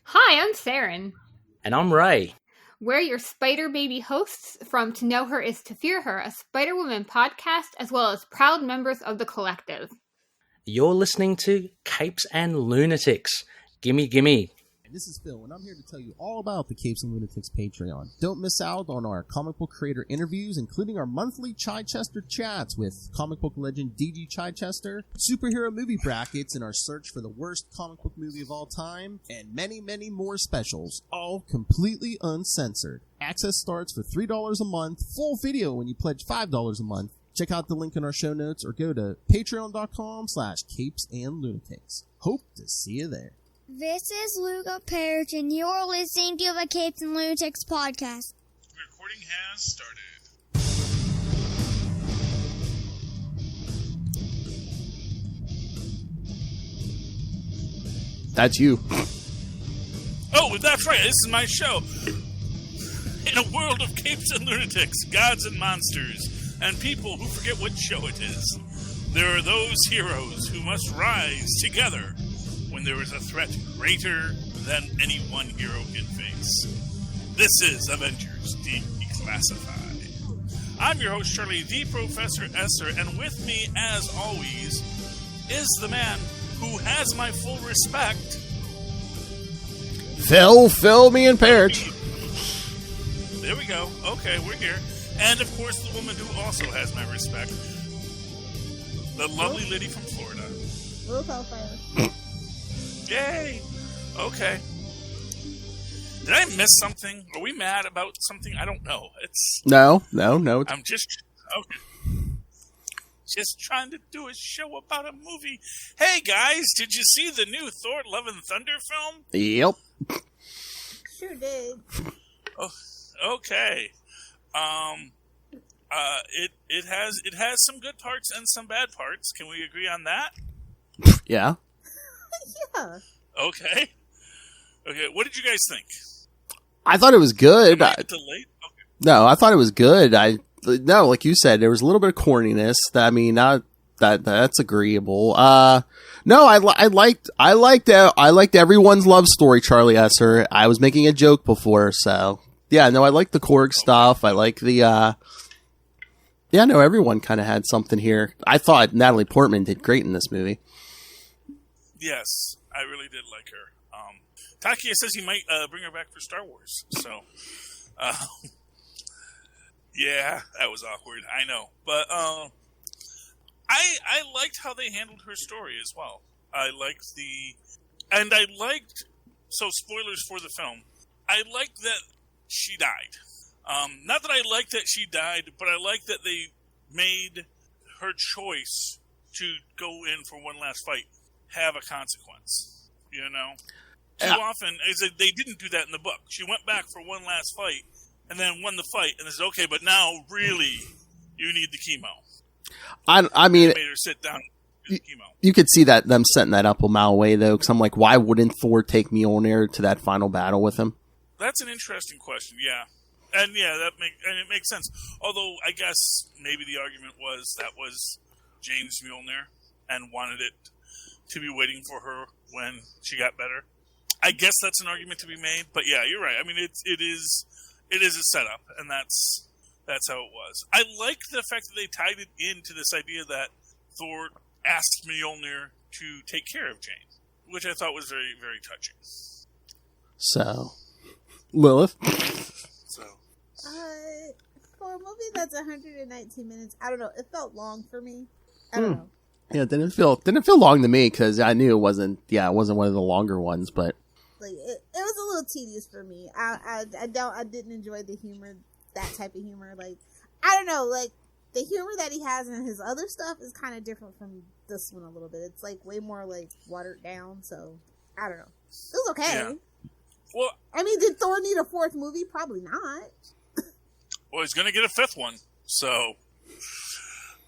Hi, I'm Saren. And I'm Ray. We're your Spider Baby hosts from To Know Her Is to Fear Her, a Spider-Woman podcast, as well as proud members of the collective. You're listening to Capes and Lunatics. Gimme, gimme. This is Phil, and I'm here to tell you all about the Capes and Lunatics Patreon. Don't miss out on our comic book creator interviews, including our monthly Chichester chats with comic book legend D.G. Chichester, superhero movie brackets in our search for the worst comic book movie of all time, and many, many more specials, all completely uncensored. Access starts for $3 a month, full video when you pledge $5 a month. Check out the link in our show notes or go to patreon.com/CapesandLunatics. Hope to see you there. This is Luca Perich, and you're listening to the Capes and Lunatics podcast. Recording has started. That's you. Oh, that's right. This is my show. In a world of capes and lunatics, gods and monsters, and people who forget what show it is, there are those heroes who must rise together when there is a threat greater than any one hero can face. This is Avengers Declassified. I'm your host, Charlie, the Professor Esser, and with me, as always, is the man who has my full respect. Phil, me and Perich. There we go. Okay, we're here. And, of course, the woman who also has my respect. The lovely lady from Florida. Yay! Okay. Did I miss something? Are we mad about something? I don't know. No. I'm just trying to do a show about a movie. Hey guys, did you see the new Thor: Love and Thunder film? Yep. Sure did. Oh, okay. It has some good parts and some bad parts. Can we agree on that? Yeah. Yeah. Okay. What did you guys think? I thought it was good. Am I delayed? Okay. No, I thought it was good. Like you said, there was a little bit of corniness. That's agreeable. No, I liked everyone's love story, Charlie Esser. I was making a joke before, so yeah. No, I like the Korg stuff. I like the. Yeah, no, everyone kind of had something here. I thought Natalie Portman did great in this movie. Yes, I really did like her. Takia says he might bring her back for Star Wars. So, yeah, that was awkward. I know, but I liked how they handled her story as well. So spoilers for the film. I liked that she died. Not that I liked that she died, but I liked that they made her choice to go in for one last fight have a consequence, you know? Too often, they didn't do that in the book. She went back for one last fight, and then won the fight, and they said, okay, but now, really, you need the chemo. I mean... They made her sit down and do the chemo. You could see that them setting that up a mile away, though, because I'm like, why wouldn't Thor take Mjolnir to that final battle with him? That's an interesting question, yeah. And yeah, it makes sense. Although, I guess, maybe the argument was that was James Mjolnir, and wanted it to be waiting for her when she got better. I guess that's an argument to be made, but yeah, you're right. I mean, it is a setup, and that's how it was. I like the fact that they tied it into this idea that Thor asked Mjolnir to take care of Jane, which I thought was very, very touching. So, Lilith? For a movie that's 119 minutes, I don't know. It felt long for me. I don't know. Yeah, it didn't feel long to me because I knew it wasn't one of the longer ones, but like it was a little tedious for me. I didn't enjoy the humor, that type of humor. Like, I don't know, like the humor that he has in his other stuff is kind of different from this one a little bit. It's like way more like watered down. So I don't know. It was okay. Yeah. Well, I mean, did Thor need a fourth movie? Probably not. Well, he's going to get a fifth one. So,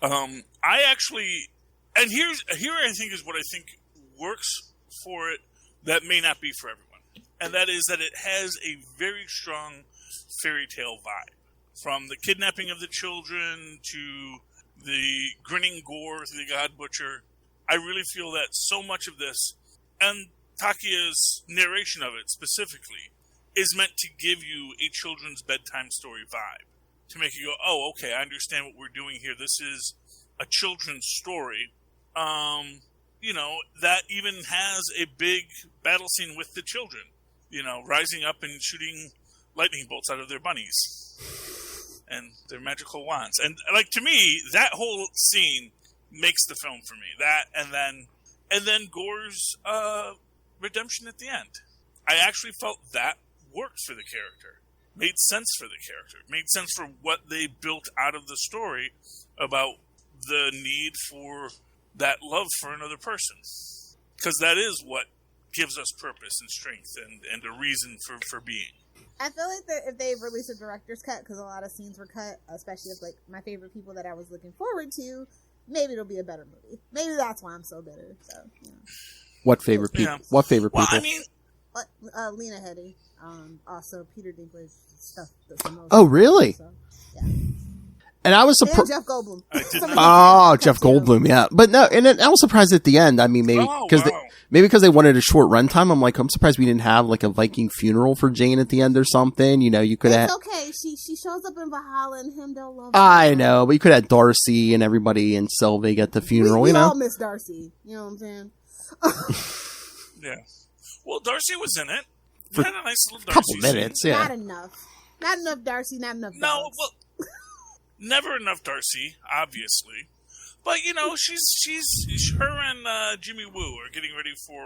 I actually, and here I think is what I think works for it that may not be for everyone. And that is that it has a very strong fairy tale vibe. From the kidnapping of the children to the grinning gore to the God Butcher. I really feel that so much of this, and Takia's narration of it specifically is meant to give you a children's bedtime story vibe. To make you go, oh, okay, I understand what we're doing here. This is a children's story. That even has a big battle scene with the children. Rising up and shooting lightning bolts out of their bunnies and their magical wands. And to me, that whole scene makes the film for me. That and then Gore's redemption at the end. I actually felt that worked for the character. Made sense for the character. Made sense for what they built out of the story about the need for that love for another person. Because that is what gives us purpose and strength and a reason for being. I feel like that if they release a director's cut, because a lot of scenes were cut, especially of my favorite people that I was looking forward to, maybe it'll be a better movie. Maybe that's why I'm so bitter. So, What favorite people? Yeah. What favorite people? Well, I mean, Lena Headey. Also Peter Dinklage stuff. Oh, really? So, yeah. And I was surprised. Jeff Goldblum. Jeff Goldblum, yeah. But no, and I was surprised at the end. I mean, maybe because they wanted a short runtime. I'm surprised we didn't have a Viking funeral for Jane at the end or something. You could have. It's okay. She shows up in Valhalla and him don't love her. I know, but you could have Darcy and everybody in Selvig at the funeral. We all miss Darcy. You know what I'm saying? Yeah. Well, Darcy was in it. You had a nice little Darcy couple minutes. scene. Yeah. Not enough. Not enough Darcy. Not enough. No, dogs. well. Never enough Darcy, obviously, but she's her and Jimmy Woo are getting ready for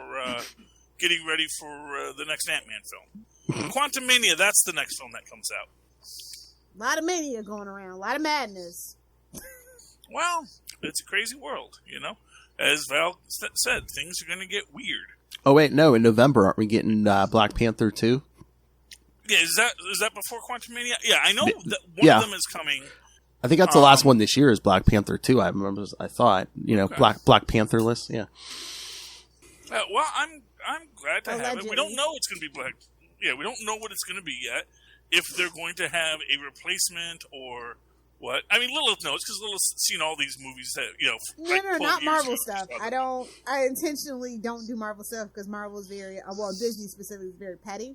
the next Ant-Man film. Quantumania, that's the next film that comes out. A lot of mania going around, a lot of madness. Well, it's a crazy world, As Val said, things are going to get weird. Oh wait, no! In November, aren't we getting Black Panther 2? Yeah, is that before Quantumania? Yeah, I know that one of them is coming. I think that's the last one this year is Black Panther 2. I thought, okay. Black Panther list, yeah. Well, I'm glad to have it. We don't know it's going to be Black. Yeah, we don't know what it's going to be yet. If they're going to have a replacement or what. I mean, Lilith knows because Lilith's seen all these movies that, No, not Marvel stuff. I intentionally don't do Marvel stuff because Marvel is very, Disney specifically is very petty.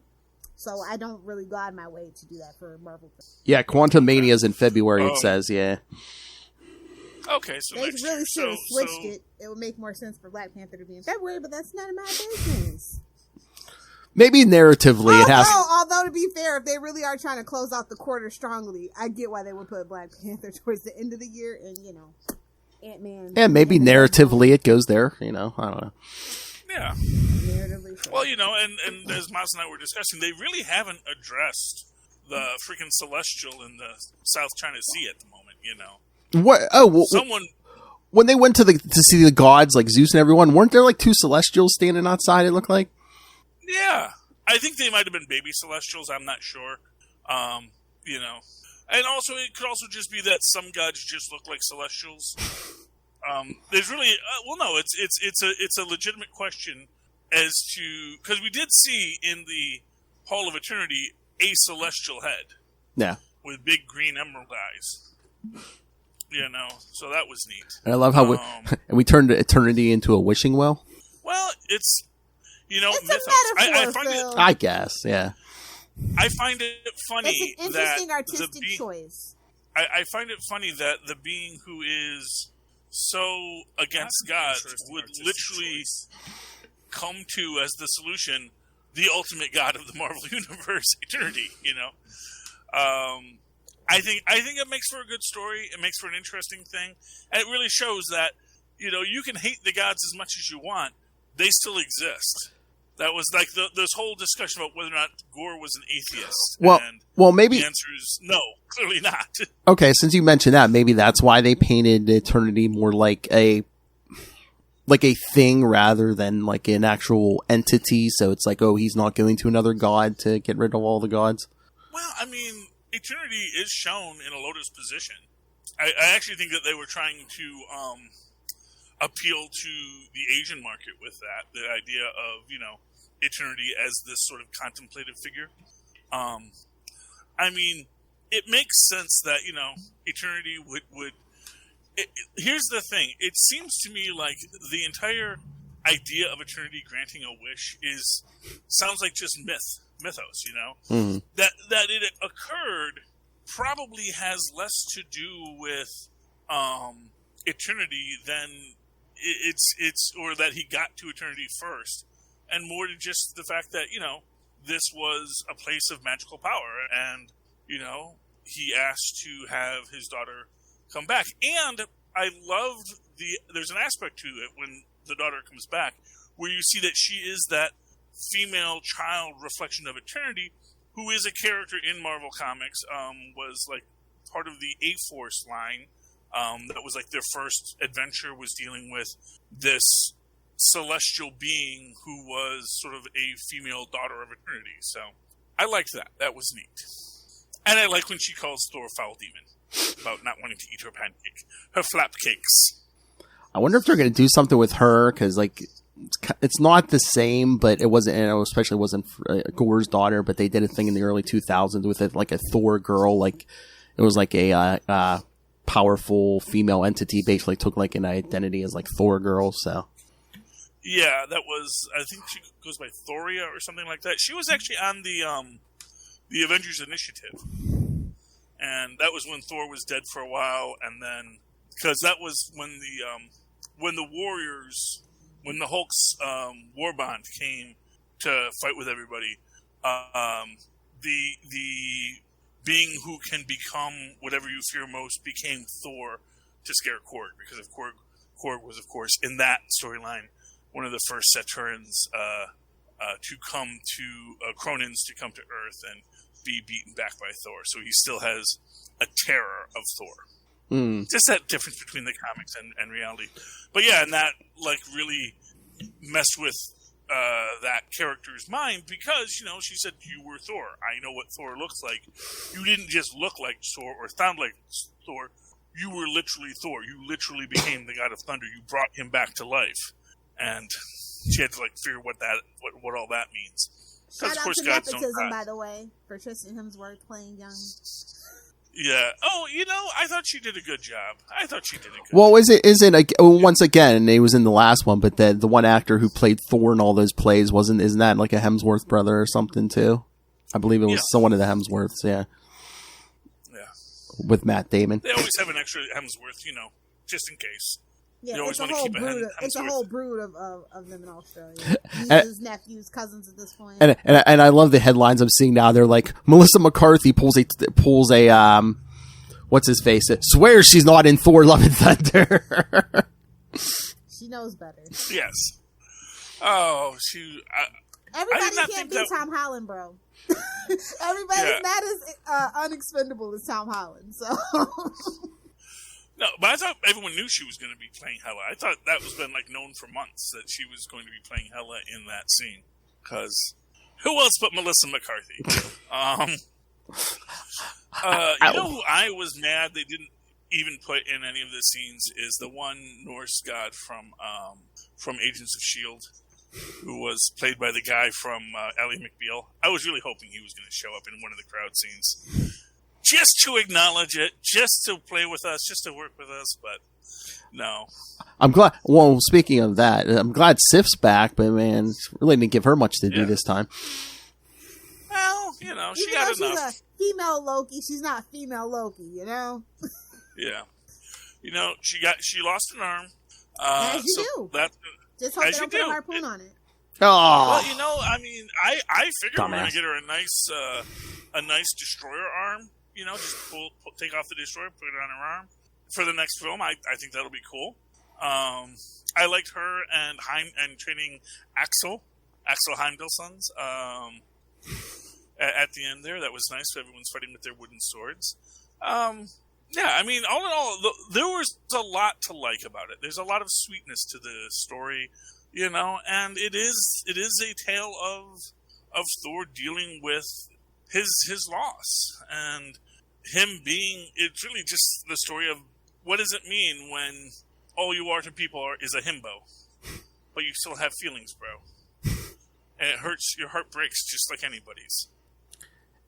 So I don't really go out of my way to do that for Marvel. Yeah, Quantumania is in February, it says, yeah. Okay, so they really should have switched it. It would make more sense for Black Panther to be in February, but that's none of my business. Maybe narratively it has... Although, to be fair, if they really are trying to close out the quarter strongly, I get why they would put Black Panther towards the end of the year and, Ant-Man. Yeah, maybe narratively it goes there, I don't know. Yeah. Well, and as Miles and I were discussing, they really haven't addressed the freaking Celestial in the South China Sea at the moment, What? Oh, when they went to see the gods like Zeus and everyone, weren't there two Celestials standing outside? It looked like. Yeah, I think they might have been baby Celestials. I'm not sure. And also it could also just be that some gods just look like Celestials. There's really it's a legitimate question as to because we did see in the Hall of Eternity a celestial head, with big green emerald eyes, so that was neat. And I love how we turned eternity into a wishing well. Well, it's it's mythos. I find it. I guess, yeah. I find it funny. It's an interesting artistic choice. I find it funny that the being who is so against God would literally come to as the solution the ultimate God of the Marvel Universe, eternity. I think it makes for a good story. It makes for an interesting thing, and it really shows that you can hate the gods as much as you want; they still exist. That was like this whole discussion about whether or not Gore was an atheist. Well, maybe the answer is no, clearly not. Okay, since you mentioned that, maybe that's why they painted eternity more like a thing rather than like an actual entity. So it's like, oh, he's not going to another god to get rid of all the gods. Well, I mean, eternity is shown in a lotus position. I actually think that they were trying to appeal to the Asian market with that, the idea of eternity as this sort of contemplative figure. I mean, it makes sense that eternity would here's the thing. It seems to me like the entire idea of eternity granting a wish sounds like just mythos, you know? Mm-hmm. That it occurred probably has less to do with eternity than it's or that he got to eternity first, and more to just the fact that, you know, this was a place of magical power, and, you know, he asked to have his daughter come back. And I loved there's an aspect to it when the daughter comes back where you see that she is that female child reflection of eternity, who is a character in Marvel Comics, was like part of the A-Force line. That was like their first adventure, was dealing with this celestial being who was sort of a female daughter of eternity. So I liked that. That was neat. And I like when she calls Thor foul demon about not wanting to eat her pancake, her flap cakes. I wonder if they're going to do something with her, because like it's not the same, but it wasn't, and it especially wasn't Gore's daughter, but they did a thing in the early 2000s with it, like a Thor girl, like it was like a powerful female entity, basically took like an identity as like Thor girl. So yeah, that was, I think she goes by Thoria or something like that. She was actually on the Avengers Initiative, and that was when Thor was dead for a while, and then because that was when the Warriors, when the Hulk's war bond came to fight with everybody, the being who can become whatever you fear most became Thor to scare Korg, because of Korg was, of course, in that storyline, one of the first Saturns to come to Kronins to come to Earth and be beaten back by Thor. So he still has a terror of Thor. Just that difference between the comics and reality. But yeah, and that like really messed with that character's mind, because, you know, she said, you were Thor. I know what Thor looks like. You didn't just look like Thor or sound like Thor. You were literally Thor. You literally became the god of thunder. You brought him back to life. And she had to like figure what all that means. Shout out to nepotism, by the way, for Tristan Hemsworth playing young. Yeah. Oh, you know, I thought she did a good job. Well, once again, he was in the last one, but the one actor who played Thor in all those plays isn't that like a Hemsworth brother or something too? I believe it was someone of the Hemsworths, yeah. Yeah. With Matt Damon. They always have an extra Hemsworth, you know, just in case. Yeah, it's a whole brood of them in Australia. Nieces, nephews, cousins at this point. And I love the headlines I'm seeing now. They're like, Melissa McCarthy pulls a what's his face? Swears she's not in Thor: Love and Thunder. She knows better. Yes. Oh, everybody can't be Tom Holland, bro. Everybody's not as unexpendable as Tom Holland. So. No, but I thought everyone knew she was going to be playing Hela. I thought that was been like known for months that she was going to be playing Hela in that scene. Because who else but Melissa McCarthy? You know who I was mad they didn't even put in any of the scenes is the one Norse god from Agents of S.H.I.E.L.D., who was played by the guy from Ally McBeal. I was really hoping he was going to show up in one of the crowd scenes. Just to acknowledge it, just to play with us, just to work with us, but no. I'm glad. Well, speaking of that, I'm glad Sif's back, but man, really didn't give her much to do this time. Well, you know, she got enough. She's a female Loki. She's not female Loki, you know. Yeah, you know, she lost an arm. As you do. Just hope they don't put a harpoon on it. Oh. Well, you know, I mean, I figured we're going to get her a nice destroyer arm. You know, just take off the destroyer, put it on her arm. For the next film, I think that'll be cool. I liked her and training Axel Heimdallsons at the end there. That was nice. Everyone's fighting with their wooden swords. Yeah, I mean, all in all, there was a lot to like about it. There's a lot of sweetness to the story, you know, and it is a tale of Thor dealing with his loss, and him being, it's really just the story of what does it mean when all you are to people is a himbo, but you still have feelings, bro. And it hurts, your heart breaks just like anybody's.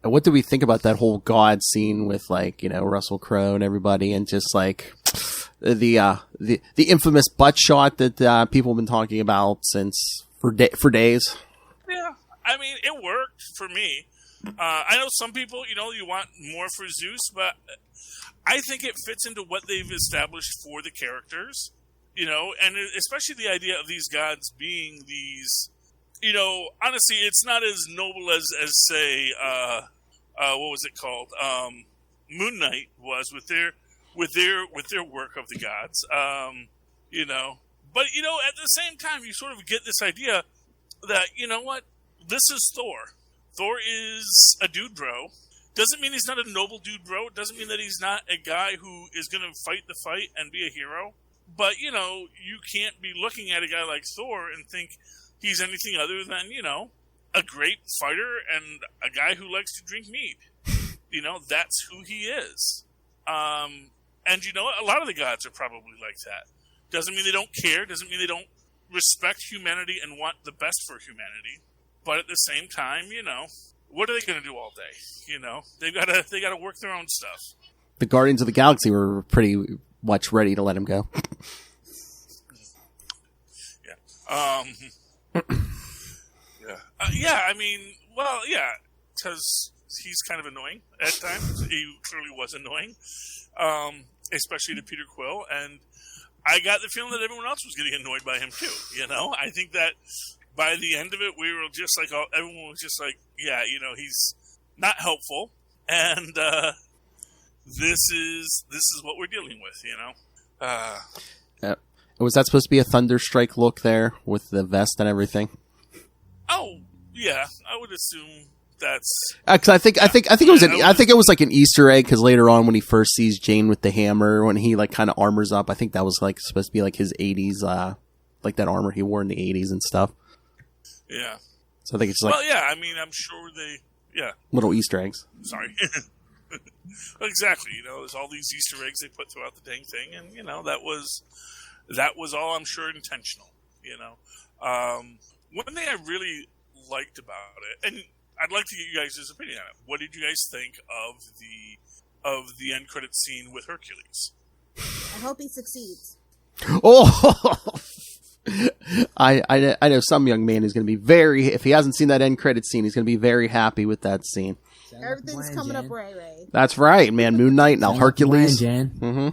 And what do we think about that whole God scene with, like, you know, Russell Crowe and everybody, and just like, the infamous butt shot that people have been talking about for days. Yeah, I mean, it worked for me. I know some people, you want more for Zeus, but I think it fits into what they've established for the characters, and especially the idea of these gods being these, honestly, it's not as noble as say, what was it called? Moon Knight was with their work of the gods, But, at the same time, you sort of get this idea that, what? This is Thor. Thor is a dude bro. Doesn't mean he's not a noble dude bro. Doesn't mean that he's not a guy who is going to fight the fight and be a hero. But, you can't be looking at a guy like Thor and think he's anything other than, a great fighter and a guy who likes to drink mead. That's who he is. And a lot of the gods are probably like that. Doesn't mean they don't care. Doesn't mean they don't respect humanity and want the best for humanity. But at the same time, what are they going to do all day? They gotta work their own stuff. The Guardians of the Galaxy were pretty much ready to let him go. Yeah. Yeah. I mean, well, yeah, because he's kind of annoying at times. He clearly was annoying, especially to Peter Quill, and I got the feeling that everyone else was getting annoyed by him too. I think that by the end of it, we were just like, everyone was just like, yeah, he's not helpful, and this is what we're dealing with. Was that supposed to be a Thunderstrike look there with the vest and everything? Oh yeah, I would assume that's. Cause I think it was like an Easter egg. Because later on, when he first sees Jane with the hammer, when he like kind of armors up, I think that was like supposed to be like his '80s, like that armor he wore in the '80s and stuff. Yeah. So I think it's like. Well, yeah. I mean, I'm sure they. Yeah. Little Easter eggs. Sorry. Exactly. There's all these Easter eggs they put throughout the dang thing, and that was all, I'm sure, intentional. One thing I really liked about it, and I'd like to get you guys' opinion on it. What did you guys think of the end credit scene with Hercules? I hope he succeeds. Oh, I know some young man who's going to be if he hasn't seen that end credit scene, he's going to be very happy with that scene. Everything's coming up right, Ray. That's right, man. Moon Knight, now Hercules. Mm-hmm.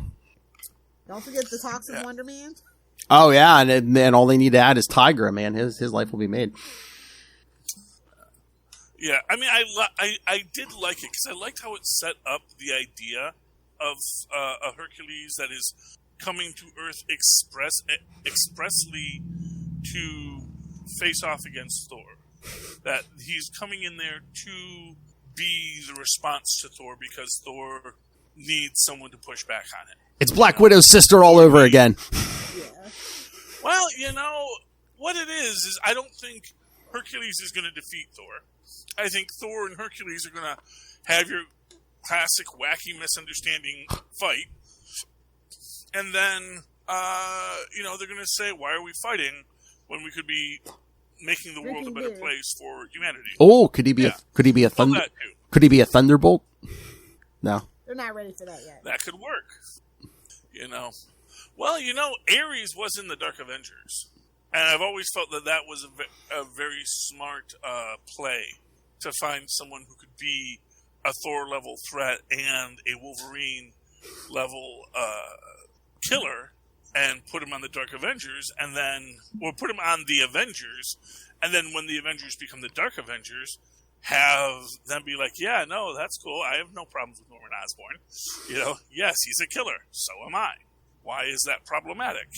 Don't forget the Toxic Wonder Man. Oh yeah, and all they need to add is Tigra, man. His life will be made. Yeah, I mean, I did like it because I liked how it set up the idea of a Hercules that is coming to Earth expressly to face off against Thor. That he's coming in there to be the response to Thor because Thor needs someone to push back on it. It's Black Widow's sister all over again. Yeah. Well, what it is I don't think Hercules is going to defeat Thor. I think Thor and Hercules are going to have your classic wacky misunderstanding fight. And then, they're going to say, why are we fighting when we could be making the world a better place for humanity? Oh, could he be could he be a Thunderbolt? No. They're not ready for that yet. That could work. Well, Ares was in the Dark Avengers. And I've always felt that was a very smart play to find someone who could be a Thor-level threat and a Wolverine-level killer and put him on the Dark Avengers, or put him on the Avengers, and then when the Avengers become the Dark Avengers, have them be like, yeah, no, that's cool. I have no problems with Norman Osborn. Yes, he's a killer. So am I. Why is that problematic,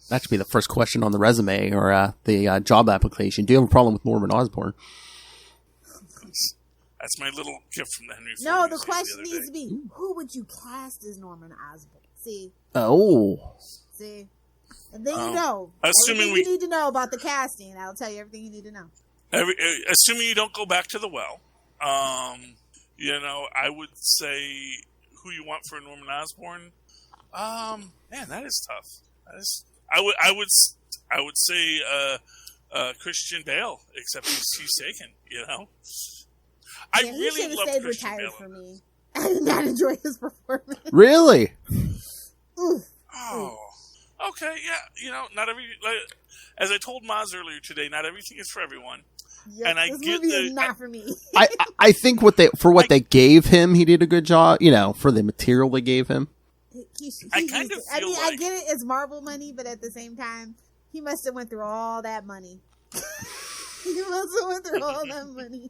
That should be the first question on the resume or the job application. Do you have a problem with Norman Osborn? That's my little gift from the Henry Ford. No, the question needs to be, who would you cast as Norman Osborn? See? Oh. See? And then you know. Assuming everything you need to know about the casting. I'll tell you everything you need to know. Assuming you don't go back to the well. I would say who you want for Norman Osborn. Man, that is tough. I would say Christian Bale, except he's taken. I really love Christian Bale. For me. I did not enjoy his performance. Really? Oof. Oh, okay, yeah. Not every as I told Maz earlier today, not everything is for everyone. Yep, and I this get movie is not for me. I think they gave him, he did a good job. For the material they gave him. I kind of feel like, I get it, it's Marvel money, but at the same time, he must have went through all that money. He must have went through all that money.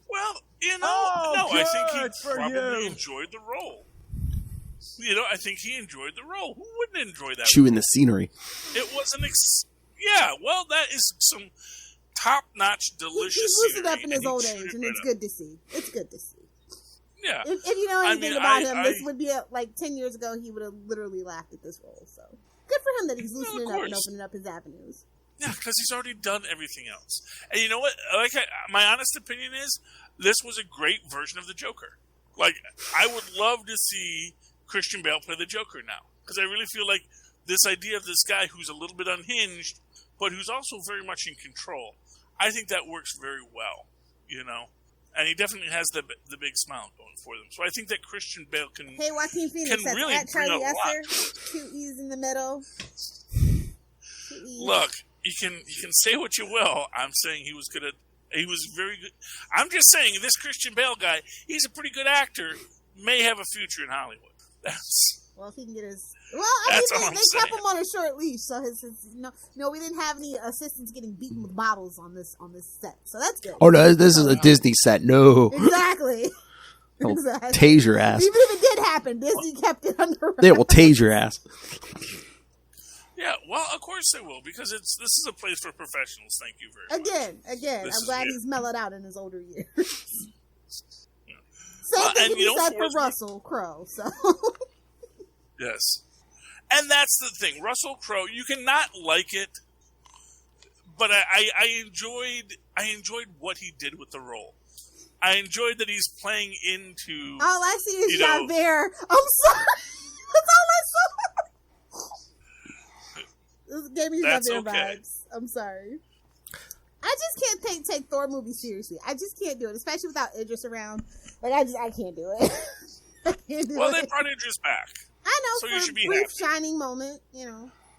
Well, I think he probably enjoyed the role. I think he enjoyed the role. Who wouldn't enjoy that? Chewing the scenery. It wasn't. Well, that is some top-notch, delicious. He's loosened up in his old age, and it's good to see. It's good to see. Yeah. If you know anything about him, this would be like 10 years ago. He would have literally laughed at this role. So good for him that he's loosening up and opening up his avenues. Yeah, because he's already done everything else. And you know what? My honest opinion is this was a great version of the Joker. Like, I would love to see Christian Bale play the Joker now, because I really feel like this idea of this guy who's a little bit unhinged, but who's also very much in control. I think that works very well, and he definitely has the big smile going for them. So I think that Christian Bale can. Hey, Joaquin Phoenix, can really at bring Charlie a lot. Esser, 2 E's in the middle. 2 E's. Look, you can say what you will. I'm saying he was good at. He was very good. I'm just saying this Christian Bale guy. He's a pretty good actor. May have a future in Hollywood. Well, if he can get his. Well, I mean, they kept him on a short leash, so we didn't have any assistants getting beaten with bottles on this set, so that's good. Oh no, this is a Disney set. No, exactly. Exactly. Tase your ass. Even if it did happen, Disney kept it under wraps. They will tase your ass. Yeah, well, of course they will, because this is a place for professionals. Thank you very much. Again, I'm glad he's mellowed out in his older years. Yeah. Same thing can be said for Russell Crowe. So yes, and that's the thing, Russell Crowe. You cannot like it, but I enjoyed what he did with the role. I enjoyed that he's playing into. All I see is Javert. I'm sorry. That's all I saw. This gave me Javert vibes. I'm sorry. I just can't take Thor movies seriously. I just can't do it, especially without Idris around. Like I can't do it. They brought Idris back. I know, so for you should be a brief happy. shining moment,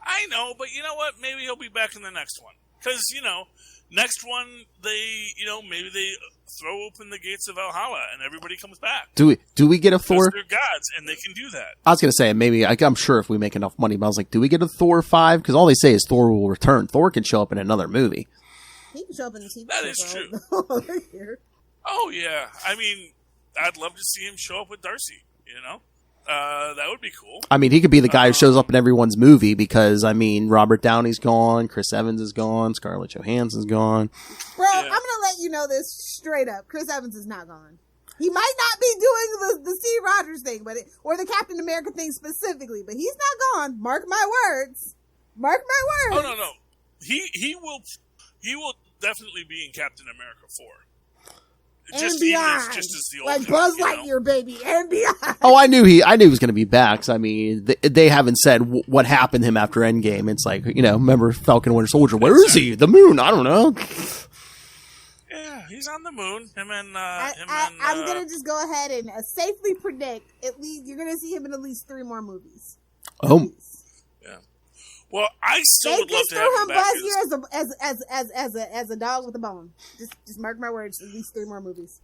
I know, but you know what? Maybe he'll be back in the next one. Because, next one, maybe they throw open the gates of Valhalla and everybody comes back. Do we get a Thor? They're gods and they can do that. I was going to say, maybe, I'm sure if we make enough money, but I was like, do we get a Thor 5? Because all they say is Thor will return. Thor can show up in another movie. He can show up in the TV. That is true. Oh, yeah. I mean, I'd love to see him show up with Darcy, that would be cool. I mean, he could be the guy who shows up in everyone's movie because, Robert Downey's gone, Chris Evans is gone, Scarlett Johansson's gone. Bro, yeah. I'm going to let you know this straight up. Chris Evans is not gone. He might not be doing the Steve Rogers thing, or the Captain America thing specifically, but he's not gone. Mark my words. Mark my words. Oh, no. He will definitely be in Captain America 4. And beyond. Just as the old like Buzz Lightyear, baby, and beyond. Oh, I knew he was going to be back. So, they haven't said what happened to him after Endgame. It's like, remember Falcon and Winter Soldier? Where is he? The moon? I don't know. Yeah, he's on the moon. I'm going to just go ahead and safely predict at least you're going to see him in at least 3 more movies. Oh. Yeah. Well, I still would love to have him back. Buzz here as a dog with a bone. Just mark my words. At least 3 more movies.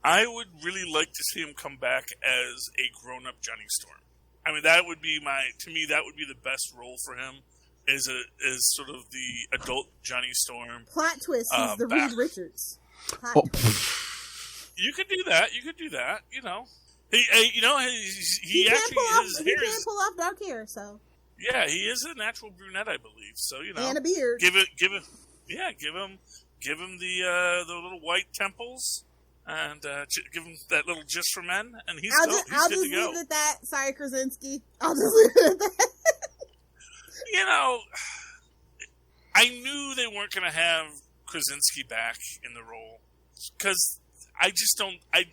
I would really like to see him come back as a grown-up Johnny Storm. That would be that would be the best role for him. Is sort of the adult Johnny Storm. Plot twist. He's the Reed Richards. You could do that. He actually can't pull off dark hair. So. Yeah, he is a natural brunette, I believe. So and a beard. Give him the little white temples, and give him that little just for men, and he's good to go. I'll just leave it at that. Sorry, Krasinski. I'll just leave it at that. I knew they weren't going to have Krasinski back in the role because I just don't. I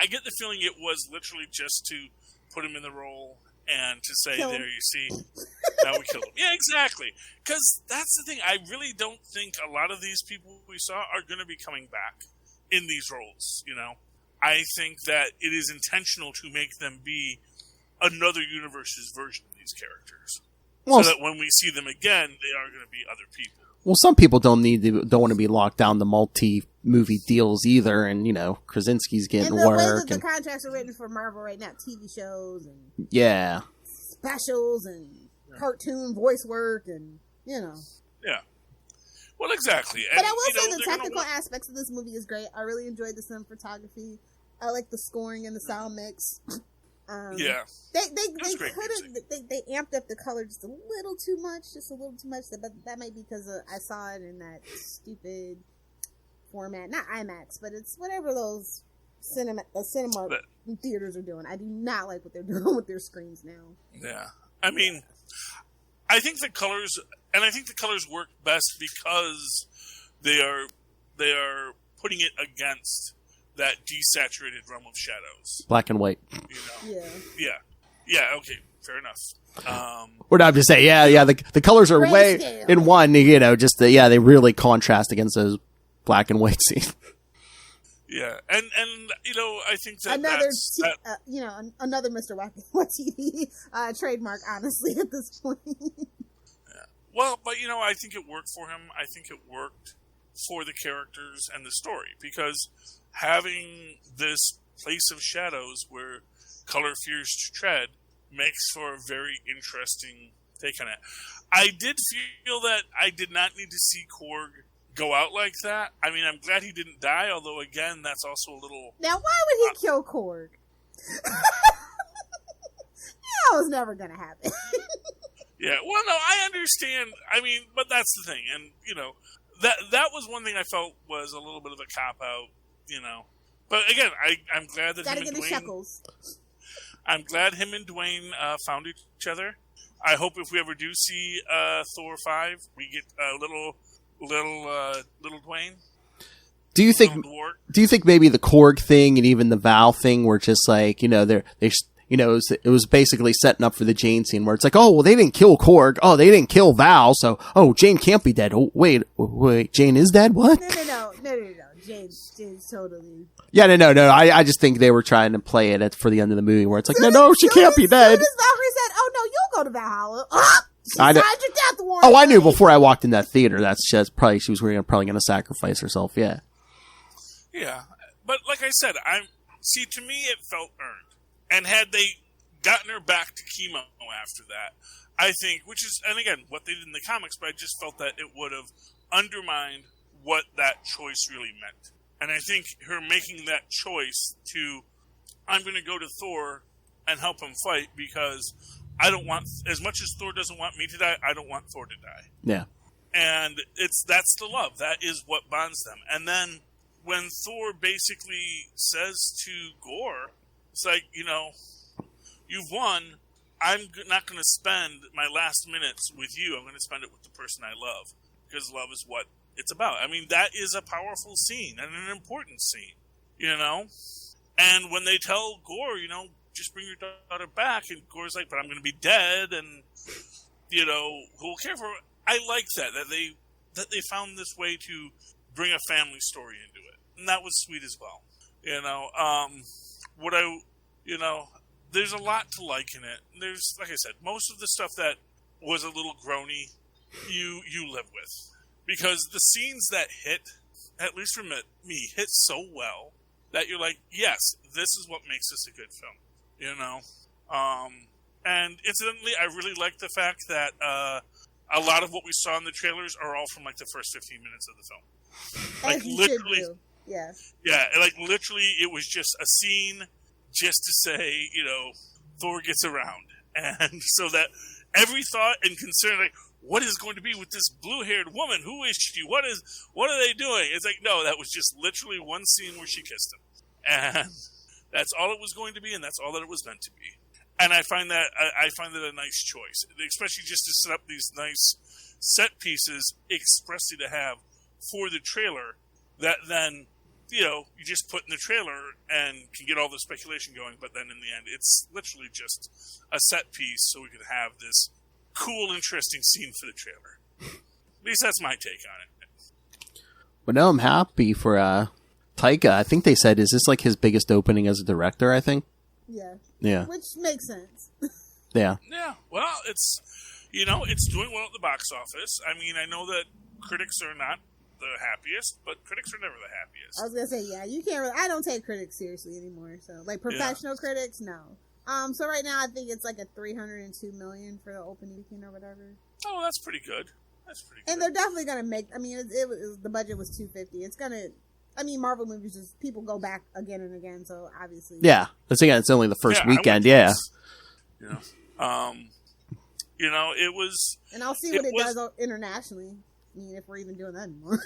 get the feeling it was literally just to put him in the role. And to say, there you see, now we killed him. Yeah, exactly. Because that's the thing. I really don't think a lot of these people we saw are going to be coming back in these roles, I think that it is intentional to make them be another universe's version of these characters. Well, so that when we see them again, they are going to be other people. Well, some people don't want to be locked down to multi-movie deals either, and Krasinski's getting and the work. way that the contracts are written for Marvel right now, TV shows and specials and cartoon voice work, and Yeah. Well, exactly. But I will say the technical aspects of this movie is great. I really enjoyed the cinematography. I like the scoring and the sound mix. They amped up the color just a little too much, but that might be because I saw it in that stupid format, not IMAX, but it's whatever those cinema theaters are doing. I do not like what they're doing with their screens now. Yeah, I mean, I think the colors work best because they are putting it against that desaturated realm of shadows. Black and white. Yeah, okay, fair enough. We're not just saying, the colors are way in one, they really contrast against those black and white scenes. Yeah, and I think that another Mr. Wacky TV trademark, honestly, at this point. Yeah. Well, but I think it worked for him. I think it worked for the characters and the story, because having this place of shadows where color fears to tread makes for a very interesting take on it. I did feel that I did not need to see Korg go out like that. I mean, I'm glad he didn't die, although, again, that's also a little... Now, why would he kill Korg? That was never going to happen. Yeah, well, no, I understand. I mean, but that's the thing. And, that was one thing I felt was a little bit of a cop-out, But, again, I'm glad that Gotta him and get his Dwayne... shekels. I'm glad him and Dwayne found each other. I hope if we ever do see Thor 5, we get little Dwayne. Do you think maybe the Korg thing and even the Val thing were just like, it was basically setting up for the Jane scene where it's like, oh, well, they didn't kill Korg. Oh, they didn't kill Val. So, Jane can't be dead. Oh, wait, Jane is dead? What? No. Jane's totally... Yeah, no. I just think they were trying to play it for the end of the movie where it's like, no, she can't be dead. As soon as Valkyrie said, "Oh no, you'll go to Valhalla," she signed your death warrant. Oh, I knew before I walked in that theater. That's just probably she was probably going to sacrifice herself. Yeah. Yeah, but like I said, to me it felt earned. And had they gotten her back to chemo after that, I think, and again, what they did in the comics, but I just felt that it would have undermined what that choice really meant. And I think her making that choice I'm going to go to Thor and help him fight because I don't want, as much as Thor doesn't want me to die, I don't want Thor to die. Yeah. And that's the love. That is what bonds them. And then when Thor basically says to Gore, it's like, you've won. I'm not going to spend my last minutes with you. I'm going to spend it with the person I love, because love is what it's about. I mean, that is a powerful scene and an important scene, And when they tell Gore, just bring your daughter back, and Gore's like, but I'm going to be dead, and, who will care for her? I like that they found this way to bring a family story into it. And that was sweet as well. There's a lot to like in it. There's, like I said, most of the stuff that was a little groany, you live with. Because the scenes that hit, at least for me, hit so well that you're like, yes, this is what makes this a good film, And incidentally, I really like the fact that a lot of what we saw in the trailers are all from like the first 15 minutes of the film. Like literally, yes. Yeah, like literally, it was just a scene just to say, Thor gets around, and so that every thought and concern, like, what is going to be with this blue-haired woman? Who is she? What are they doing? It's like, no, that was just literally one scene where she kissed him. And that's all it was going to be, and that's all that it was meant to be. And I find that a nice choice, especially just to set up these nice set pieces expressly to have for the trailer that then, you just put in the trailer and can get all the speculation going, but then in the end, it's literally just a set piece so we could have this cool, interesting scene for the trailer. At least that's my take on it. Well, no, I'm happy for Taika. I think they said, is this like his biggest opening as a director, I think? Yeah. Yeah. Which makes sense. Yeah. Yeah, well, it's it's doing well at the box office. I mean, I know that critics are not the happiest, but critics are never the happiest. I was gonna say, yeah, you can't really. I don't take critics seriously anymore. So, like professional critics, no. So right now I think it's like a $302 million for the opening weekend or whatever. Oh, that's pretty good. That's pretty good. And they're definitely gonna make. I mean, it was the budget was $250. It's gonna. I mean, Marvel movies just people go back again and again. So obviously, Yeah. Let's again, it's only the first weekend. Yeah. It was. And I'll see what it does internationally. I mean, if we're even doing that anymore.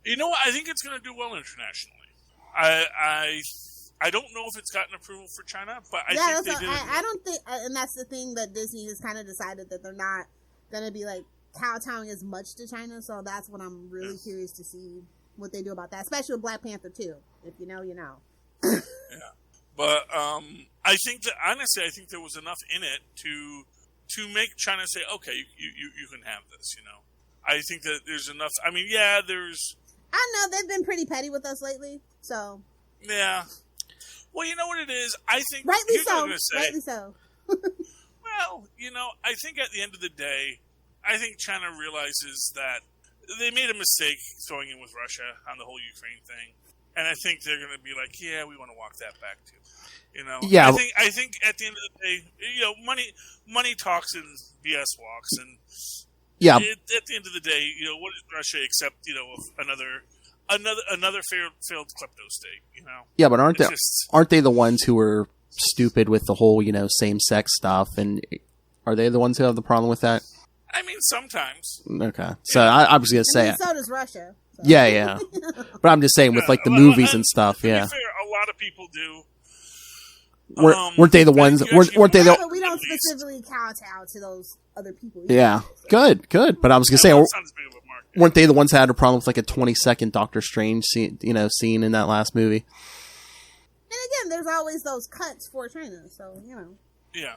You know what? I think it's going to do well internationally. I don't know if it's gotten approval for China, but I think they did. I don't think, and that's the thing that Disney has kind of decided that they're not going to be like kowtowing as much to China. So that's what I'm really curious to see what they do about that, especially with Black Panther 2. If you know, you know. Yeah, but I think that honestly, I think there was enough in it to make China say, okay, you can have this. I think that there's enough. I mean, yeah, there's. I know they've been pretty petty with us lately, so. Yeah. Well, you know what it is. I think rightly so. Rightly so. Well, I think at the end of the day, I think China realizes that they made a mistake throwing in with Russia on the whole Ukraine thing, and I think they're going to be like, yeah, we want to walk that back too. Yeah. I think at the end of the day, money talks and BS walks, and yeah. At the end of the day, what is Russia except another failed klepto state? Yeah, but aren't they the ones who were stupid with the whole same sex stuff? And are they the ones who have the problem with that? I mean, sometimes. Okay, so I was gonna say so does Russia. So. Yeah. But I'm just saying with like the movies and stuff. To yeah. be fair, a lot of people do. Weren't they the ones? Weren't they the? We don't specifically kowtow to those other people. Yeah, good. But I was gonna say, weren't they the ones that had a problem with like a 20-second Doctor Strange scene in that last movie? And again, there's always those cuts for China, so Yeah,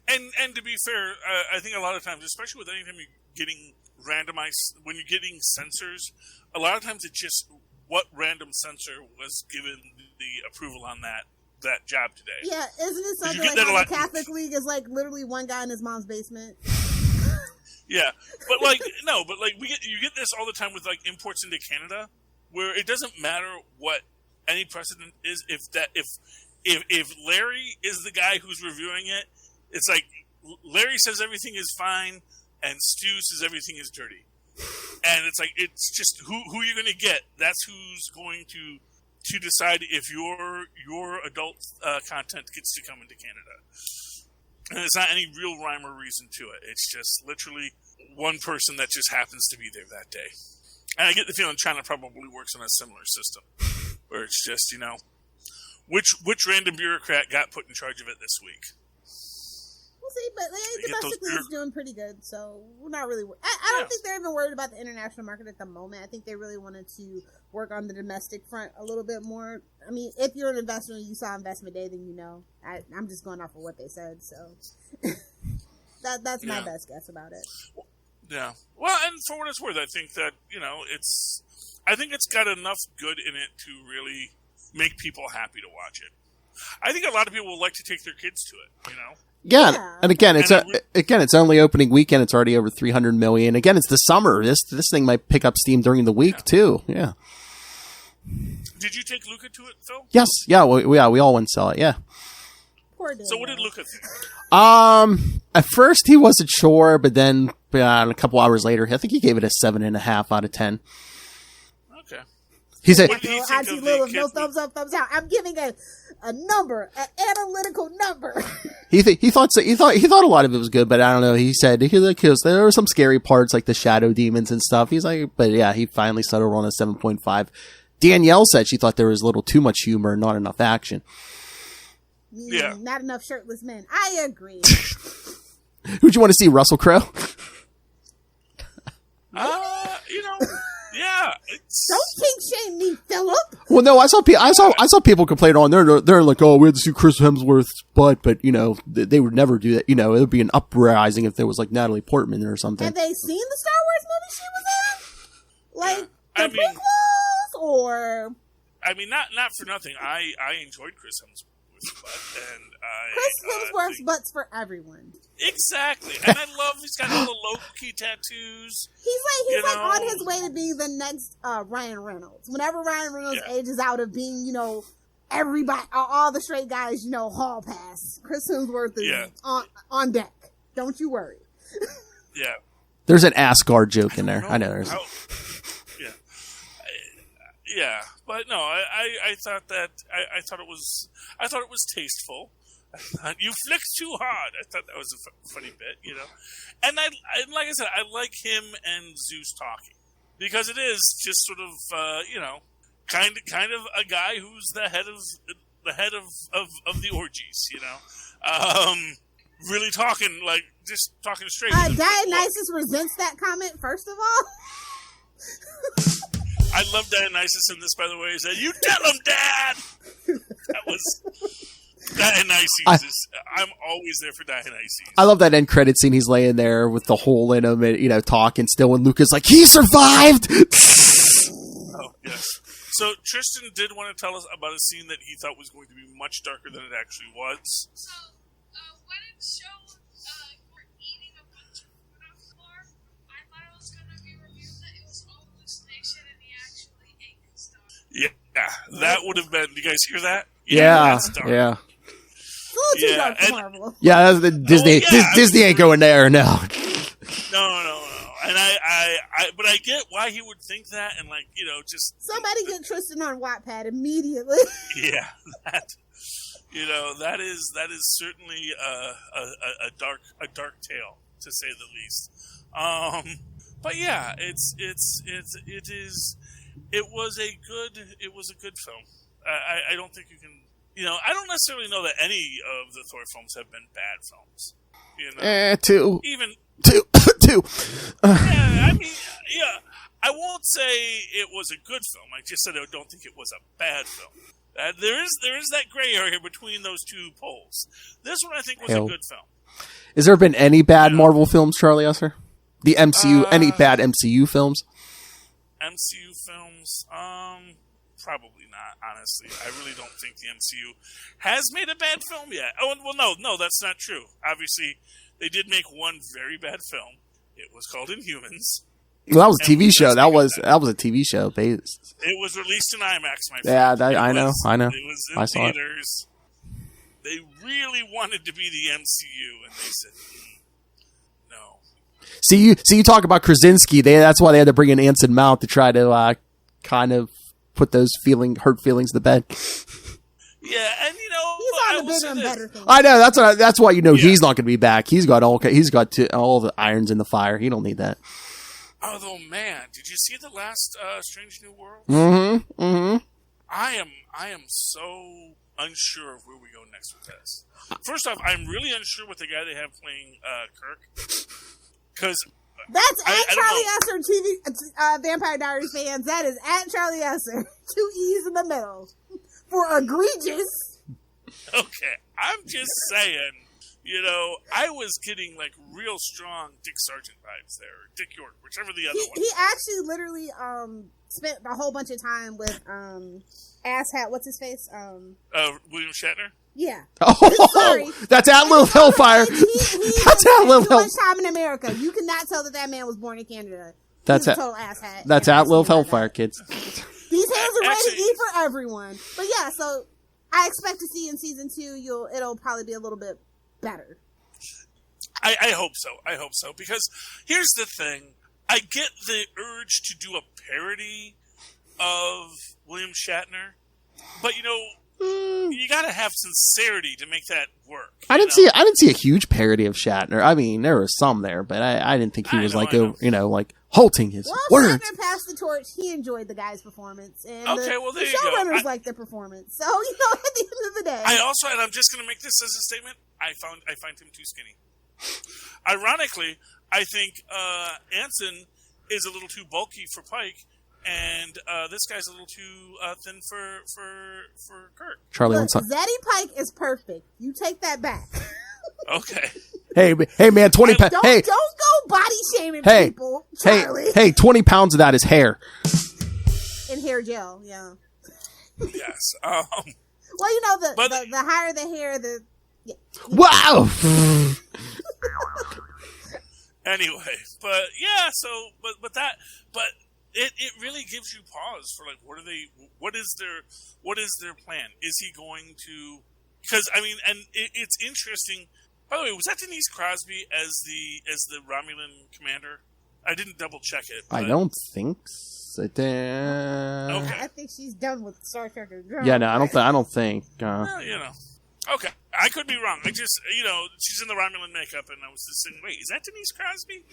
and to be fair, I think a lot of times, especially with anytime you're getting randomized, when you're getting censors, a lot of times it's just what random censor was given the approval on that job today. Yeah, isn't it something like how the Catholic League is like literally one guy in his mom's basement? Yeah, but you get this all the time with like imports into Canada, where it doesn't matter what any precedent is. If Larry is the guy who's reviewing it, it's like Larry says everything is fine, and Stu says everything is dirty, and it's like it's just who you're going to get. That's who's going to decide if your adult content gets to come into Canada. And there's not any real rhyme or reason to it. It's just literally one person that just happens to be there that day. And I get the feeling China probably works on a similar system, where it's just, which random bureaucrat got put in charge of it this week. We'll see, but domestically it's doing pretty good, so we're not really I don't think they're even worried about the international market at the moment. I think they really wanted to work on the domestic front a little bit more. I mean, if you're an investor and you saw Investment Day, then I'm just going off of what they said, so that's my best guess about it. Yeah. Well, and for what it's worth, I think that, I think it's got enough good in it to really make people happy to watch it. I think a lot of people will like to take their kids to it, Yeah, and again, it's only opening weekend. It's already over 300 million. Again, it's the summer. This thing might pick up steam during the week too. Yeah. Did you take Luca to it, Phil? Yes. Yeah. We all went and saw it. Yeah. Poor Daniel. So what did Luca think? At first he wasn't sure, but then a couple hours later, I think he gave it a 7.5 out of 10. Okay. He said, no thumbs up, thumbs out. I'm giving a number, an analytical number. He thought a lot of it was good, but I don't know. He said because there were some scary parts like the shadow demons and stuff. He's like, but yeah, he finally settled on a 7.5. Danielle said she thought there was a little too much humor, not enough action. Yeah, not enough shirtless men. I agree. Who'd you want to see, Russell Crowe? Yeah. Don't kink shame me, Philip. Well, no, I saw people complain on there. They're like, oh, we had to see Chris Hemsworth's butt, but they would never do that. It would be an uprising if there was like Natalie Portman or something. Have they seen the Star Wars movie she was in? Like the prequels, or? I mean, not for nothing. I enjoyed Chris Hemsworth Hemsworth's butt, and Chris Hemsworth's butt's for everyone. Exactly, and I love he's got all the Loki tattoos. He's like on his way to being the next Ryan Reynolds. Whenever Ryan Reynolds ages out of being, everybody, all the straight guys, hall pass. Chris Hemsworth is on deck. Don't you worry. Yeah. There's an Asgard joke in there. I know there's. Yeah, but no, I thought that I thought it was tasteful. You flicked too hard. I thought that was a funny bit, And I like I said, I like him and Zeus talking because it is just sort of kind of a guy who's the head of the orgies, really talking just talking straight. Dionysus resents that comment. First of all. I love Dionysus in this, by the way. He said, "You tell him, Dad." That was Dionysus. I'm always there for Dionysus. I love that end credit scene. He's laying there with the hole in him, and talking still. And Luca's like, "He survived." Oh yes. So Tristan did want to tell us about a scene that he thought was going to be much darker than it actually was. So when it showed we're eating a bunch of food on the floor, I thought it was going to be revealed that it was all hallucination and he actually ate his stuff. Yeah, that would have been. Do you guys hear that? Yeah. Yeah, that's the Disney. Disney ain't going there. No. No. And but I get why he would think that, and just somebody get Tristan on Wattpad immediately. Yeah, that is certainly a dark tale, to say the least. But yeah, it was a good film. I don't think you can. I don't necessarily know that any of the Thor films have been bad films. Two. Even two. Yeah, I won't say it was a good film. I just said I don't think it was a bad film. There is that gray area between those two poles. This one I think was a good film. Has there been any bad Marvel films, Charlie Esser? The MCU, any bad MCU films? MCU films, probably not. Honestly, I really don't think the MCU has made a bad film yet. Oh, well, no, that's not true. Obviously, they did make one very bad film. It was called Inhumans. Well, that was a TV show. That was a TV show. It was released in IMAX, my friend. Yeah, I know. It was in theaters. They really wanted to be the MCU, and they said no. See, you talk about Krasinski. That's why they had to bring in Anson Mount to try to kind of put those hurt feelings to bed. Yeah, and he's on a bigger and better thing. I know that's why he's not going to be back. He's got all the irons in the fire. He don't need that. Although, man, did you see the last Strange New Worlds? Mm-hmm. I am so unsure of where we go next with this. First off, I'm really unsure with the guy they have playing Kirk. Because that's at Charlie Esser TV Vampire Diaries fans. That is at Charlie Esser. 2 E's in the middle. For egregious. Okay, I'm just saying. I was getting real strong Dick Sargent vibes there, or Dick York, whichever the other one. He actually literally spent a whole bunch of time with asshat. What's his face? William Shatner. Yeah. Oh, sorry. That's at Lilith Hellfire. That's at Lilith Hellfire. Too much time in America. You cannot tell that man was born in Canada. That's a total asshat. That's at Lilith Hellfire, kids. These hands are ready to eat for everyone. But yeah, so I expect to see in season 2, it'll probably be a little bit better. I hope so. Because here's the thing. I get the urge to do a parody of William Shatner, but you gotta have sincerity to make that work. I didn't see a huge parody of Shatner. I mean, there was some there, but I didn't think he was halting his words. Shatner passed the torch. He enjoyed the guy's performance, and the showrunners liked the performance. So at the end of the day, and I'm just gonna make this as a statement. I find him too skinny. Ironically, I think Anson is a little too bulky for Pike, and this guy's a little too thin for Kirk. Charlie, Zaddy Pike is perfect. You take that back. Okay. Hey, man, 20 pounds. Don't go body shaming people, Charlie. Hey, 20 pounds of that is hair. And hair gel, yeah. Yes. Well, you know, But- the higher the hair, the yeah. Wow. Anyway, but yeah, so but it really gives you pause for like, what is their plan? Is he going to? Because I mean, and it's interesting. By the way, was that Denise Crosby as the Romulan commander? I didn't double check it. I but- don't think so. Okay. I think she's done with Star Trek. Yeah, no, I don't think. Well, you know. Okay, I could be wrong. I just, she's in the Romulan makeup, and I was just thinking, wait, is that Denise Crosby?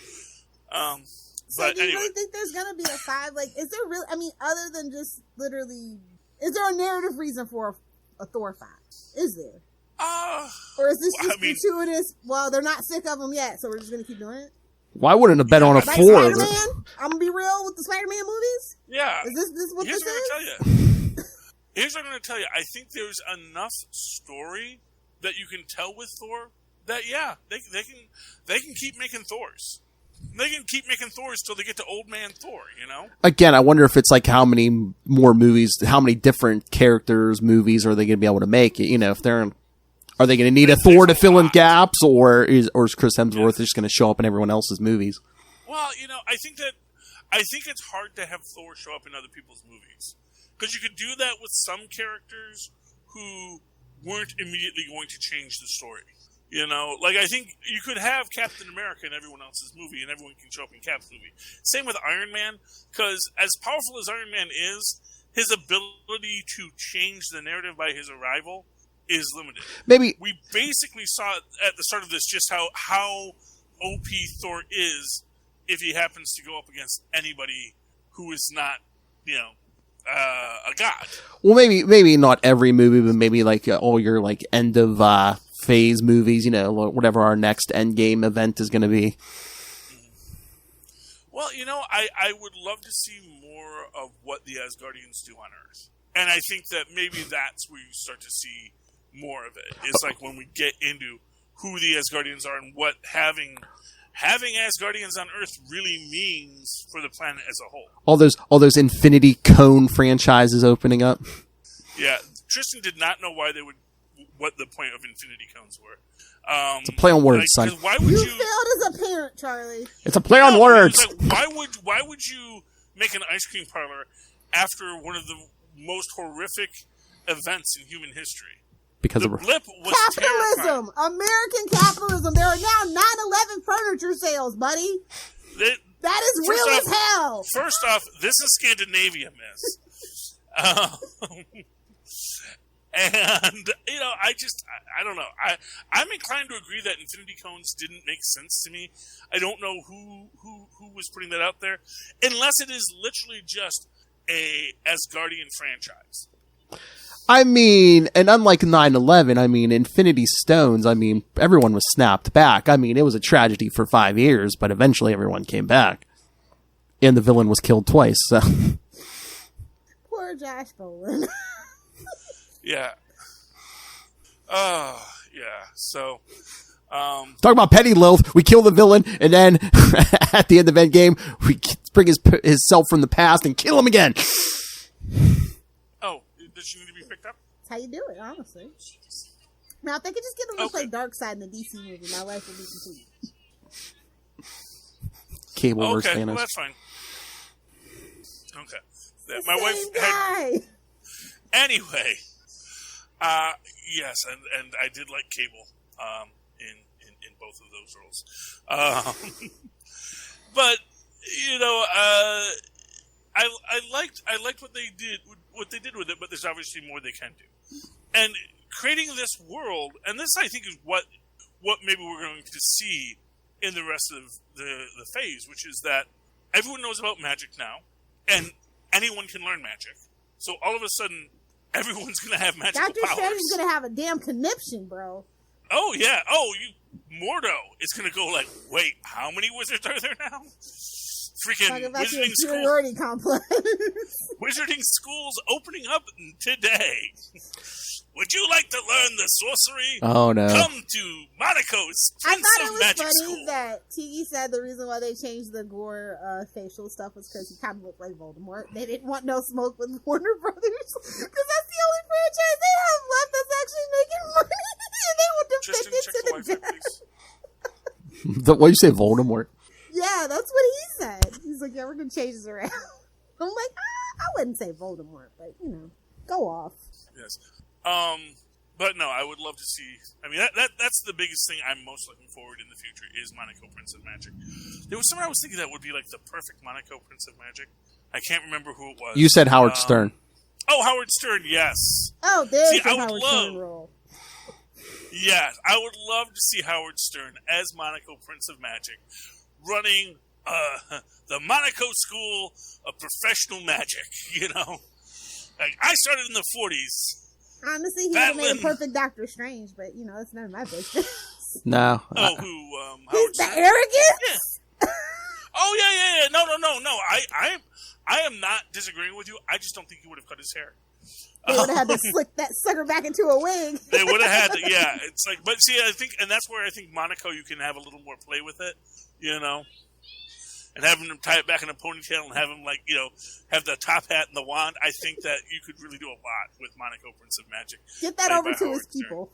So But do you anyway, really think there's gonna be a 5? Like, is there really? I mean, other than just literally, is there a narrative reason for a Thor 5? Is there? Or is this just gratuitous? Well, they're not sick of them yet, so we're just gonna keep doing it. Why wouldn't have bet on a Like 4? Spider-Man? I'm gonna be real with the Spider-Man movies. yeah. Is this what Here's this what is? I'm gonna tell you. Here's what I'm gonna tell you. I think there's enough story that you can tell with Thor that they can keep making Thors. They can keep making Thors till they get to Old Man Thor. Again, I wonder if it's like how many more movies, how many different characters, movies are they going to be able to make? If are they going to need a Thor to fill in gaps, or is Chris Hemsworth just going to show up in everyone else's movies? Well, I think it's hard to have Thor show up in other people's movies because you could do that with some characters who weren't immediately going to change the story. Like I think you could have Captain America in everyone else's movie, and everyone can show up in Cap's movie. Same with Iron Man, because as powerful as Iron Man is, his ability to change the narrative by his arrival is limited. Maybe We basically saw at the start of this just how OP Thor is if he happens to go up against anybody who is not, a god. Well, maybe not every movie, but maybe like all your like end of phase movies. Whatever our next Endgame event is going to be. Well, I would love to see more of what the Asgardians do on Earth, and I think that maybe that's where you start to see more of it. It's like when we get into who the Asgardians are and what having Asgardians on Earth really means for the planet as a whole. All those Infinity Cone franchises opening up. Yeah, Tristan did not know what the point of Infinity Cones were. It's a play on words, son. Why would You you failed as a parent, Charlie. It's a play on No, words. it's like, why would you make an ice cream parlor after one of the most horrific events in human history? Because The of blip was Capitalism, American capitalism. There are now 9/11 furniture sales, buddy. terrifying. That is First real off- as hell. First off, this is Scandinavia, miss. And I don't know. I'm inclined to agree that Infinity Cones didn't make sense to me. I don't know who was putting that out there, unless it is literally just a Asgardian franchise. I mean, and unlike 9/11, Infinity Stones, everyone was snapped back. It was a tragedy for 5 years, but eventually everyone came back. And the villain was killed twice, so. Poor Josh Brolin. Yeah. Yeah. So, Talk about petty, Lilith. We kill the villain, and then at the end of Endgame, we bring his self from the past and kill him again. oh, does she need to be picked up? That's how you do it, honestly. Now, if they could just get him to play Darkseid in the DC movie, my life would be complete. Cable versus Okay, Thanos. well, that's fine. Okay. My wife had... Guy. Anyway, yes, and I did like Cable in both of those roles. But I liked what they did with it, but there's obviously more they can do. And creating this world, and this I think is what maybe we're going to see in the rest of the phase, which is that everyone knows about magic now, and anyone can learn magic. So all of a sudden, everyone's going to have magical Dr. powers. Strange's gonna have a damn conniption, bro. Oh, yeah. Oh, Mordo is going to go like, wait, how many wizards are there now? Freaking Talking about your wizarding school. inferiority complex. Wizarding schools opening up today. Would you like to learn the sorcery? Oh no. Come to Monaco's I Prince thought it of was Magic funny School. that Tiki said the reason why they changed the Gore facial stuff was because he kind of looked like Voldemort. They didn't want no smoke with Warner Brothers because that's the only franchise they have left that's actually making money, and they would defend Tristan, it check to the the Wi-Fi, death. please. What you say, Voldemort? Yeah, that's what he said. He's like, yeah, we're gonna change this around. I'm like, I wouldn't say Voldemort, but go off. Yes. But no, I would love to see. I mean, that's the biggest thing I'm most looking forward in the future is Monaco Prince of Magic. There was someone I was thinking that would be like the perfect Monaco Prince of Magic. I can't remember who it was. You said Howard Stern. Oh, Howard Stern, yes. Oh, there's See, the I would Howard love- Stern role. Yeah, I would love to see Howard Stern as Monaco Prince of Magic, running the Monaco School of Professional Magic. Like I started in the 40s. Honestly, he would have made a Battling- perfect Doctor Strange, but it's none of my business. No. Oh, who? He's Howard the Stern? arrogance. Oh yeah. No. I am not disagreeing with you. I just don't think he would have cut his hair. They would have had to slick that sucker back into a wig. They would have had to. Yeah, it's like, but see, I think, and that's where I think Monaco, you can have a little more play with it, and having him tie it back in a ponytail and have him have the top hat and the wand. I think that you could really do a lot with Monaco Prince of Magic. Get that played over by to Howard his Stern. people.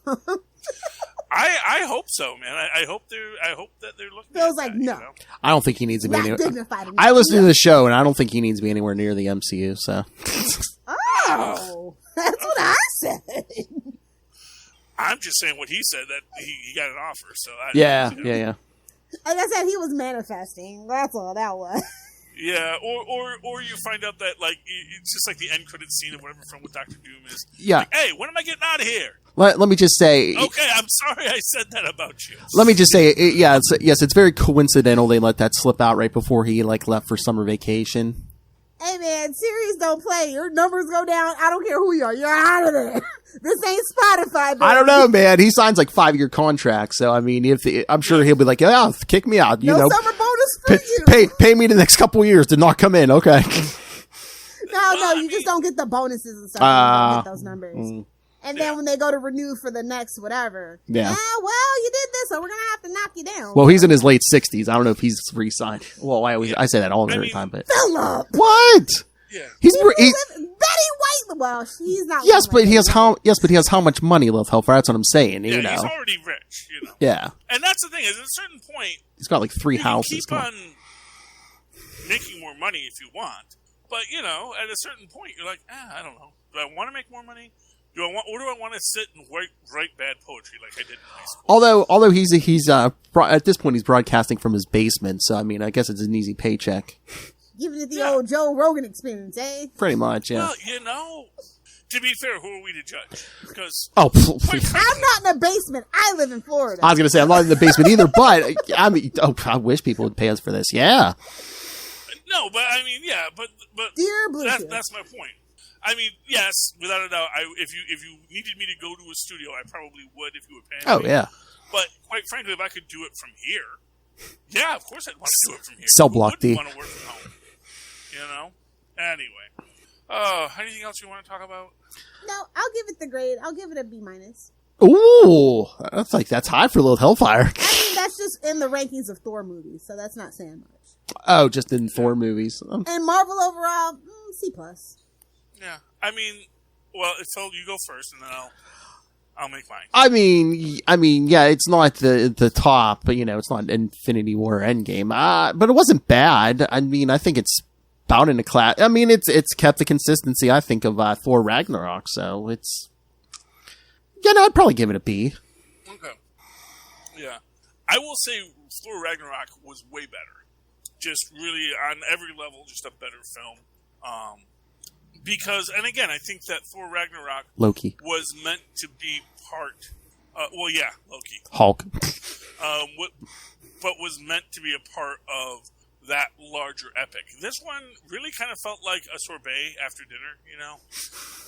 I hope so, man. I hope that they're looking. Feels at like that, no. I don't think he needs to be Not anywhere. dignified enough. I listened to the show, and I don't think he needs to be anywhere near the MCU. So Oh, that's what I said. I'm just saying what he said, that he got an offer. So yeah. Like I said, he was manifesting. That's all that was. Yeah, or you find out that it's just like the end credit scene of whatever film with Doctor Doom is. Yeah. Like, hey, when am I getting out of here? Let me just say. Okay, I'm sorry I said that about you. Let me just say, it's very coincidental they let that slip out right before he left for summer vacation. Hey man, series don't play. Your numbers go down. I don't care who you are. You're out of there. This ain't Spotify, baby. I don't know, man. He signs 5-year contracts, so I mean, I'm sure he'll be like, yeah, kick me out. No summer bonus for you. Pay me the next couple of years to not come in, okay? No, you just don't get the bonuses and stuff. You don't get those numbers. And then when they go to renew for the next whatever, well, you did this, so we're gonna have to knock you down. Well, he's in his late 60s. I don't know if he's re-signed. Well, I say that all the time, but Philip, what? Yeah. Betty White. Well, she's not. Yes, but he has how much money, Lilith Hellfire? That's what I'm saying. Yeah, he's already rich. Yeah. And that's the thing is, at a certain point, he's got 3 houses. You can keep on making more money if you want, but at a certain point, you're like, I don't know. Do I want to make more money? Or do I want to sit and write bad poetry like I did in high school? Although he's at this point he's broadcasting from his basement, so I mean I guess it's an easy paycheck. Giving it the old Joe Rogan experience, eh? Pretty much, yeah. Well, to be fair, who are we to judge? Because I'm not in a basement. I live in Florida. I was going to say I'm not in the basement either, but I mean, I wish people would pay us for this. Yeah. No, but I mean, yeah, but Dear Bluetooth. that's my point. I mean, yes, without a doubt. If you needed me to go to a studio, I probably would if you were paying me. Oh yeah. But quite frankly, if I could do it from here, yeah, of course I'd want to do it from here. Cell block D. Want to work from home? Anyway, anything else you want to talk about? No, I'll give it the grade. I'll give it a B-. Ooh, that's high for Lilith Hellfire. I mean, that's just in the rankings of Thor movies, so that's not saying much. Oh, just in Thor movies. And Marvel overall, C+. Yeah, I mean, well, Phil, you go first, and then I'll make mine. I mean, yeah, it's not the top, but it's not Infinity War Endgame. But it wasn't bad. I mean, I think it's about in a class. I mean, it's kept the consistency, I think, of Thor Ragnarok. So it's, I'd probably give it a B. Okay. Yeah, I will say Thor Ragnarok was way better. Just really on every level, just a better film. Because, and again, I think that Thor Ragnarok Loki was meant to be part. Loki. Hulk. But was meant to be a part of that larger epic. This one really kind of felt like a sorbet after dinner.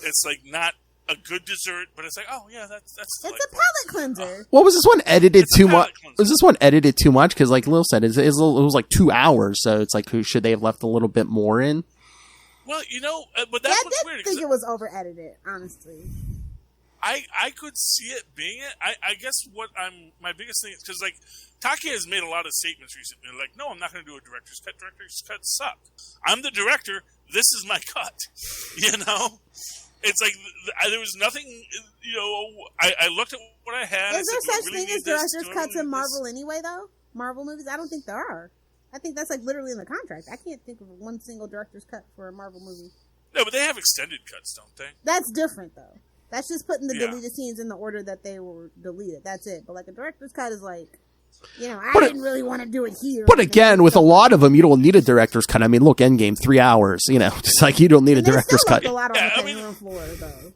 It's not a good dessert, but it's like, oh yeah, that's. It's a palate cleanser. What was this one edited too much? Was this one edited too much? Because like Lil said, it was 2 hours, so it's like, should they have left a little bit more in? Well, but that's what's weird. I think it was over edited, honestly. I could see it being it. I guess my biggest thing is because like Taki has made a lot of statements recently. Like, no, I'm not going to do a director's cut. Director's cuts suck. I'm the director. This is my cut. You know, it's like there was nothing. You know, I looked at what I had. Is there said, such really thing as director's cuts in Marvel anyway? Though Marvel movies, I don't think there are. I think that's like literally in the contract. I can't think of one single director's cut for a Marvel movie. No, but they have extended cuts, don't they? That's different though. That's just putting the deleted scenes in the order that they were deleted. That's it. But like a director's cut is like, you know, I didn't really want to do it here. But again, with a lot of them, you don't need a director's cut. I mean, look, Endgame, 3 hours. You know, it's like you don't need a director's cut. A lot on the cutting room floor, though.